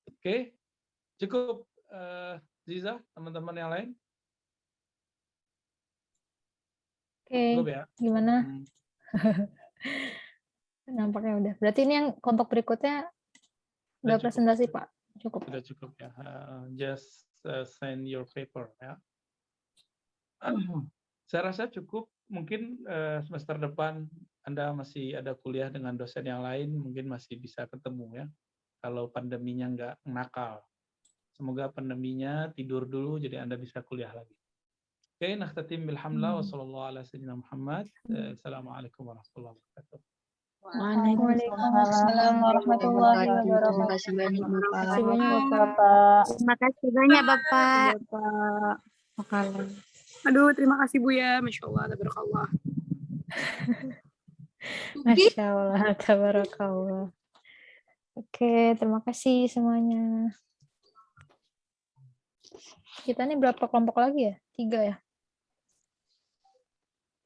Speaker 10: Oke, cukup Ziza, teman-teman yang lain.
Speaker 11: Oke,
Speaker 10: Ya.
Speaker 11: gimana? Nampaknya udah. Berarti ini yang kelompok berikutnya udah presentasi, Pak? Cukup.
Speaker 10: Sudah cukup ya. Just send your paper ya. Saya rasa cukup. Mungkin semester depan Anda masih ada kuliah dengan dosen yang lain, mungkin masih bisa ketemu ya. Kalau pandeminya nggak nakal. Semoga pandeminya tidur dulu, jadi Anda bisa kuliah lagi. Oke, nakhtatim bilhamdulillah wa sallallahu ala sayyidina Muhammad. Assalamualaikum warahmatullahi wabarakatuh.
Speaker 11: Waalaikumsalam warahmatullahi wabarakatuh.
Speaker 9: Terima kasih banyak, Bapak.
Speaker 11: Terima kasih banyak, Bapak.
Speaker 9: Terima kasih banyak, Bapak.
Speaker 12: Aduh, terima kasih Bu ya. Masya Allah, tabarakallah.
Speaker 11: Masya Allah, tabarakallah. Oke, terima kasih semuanya. Kita ini berapa kelompok lagi ya? 3 ya?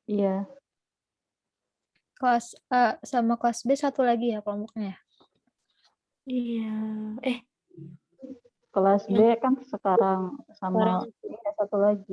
Speaker 13: Iya.
Speaker 11: Kelas A sama kelas B 1 lagi ya kelompoknya?
Speaker 13: Iya. Kelas B kan sekarang sama 1 lagi.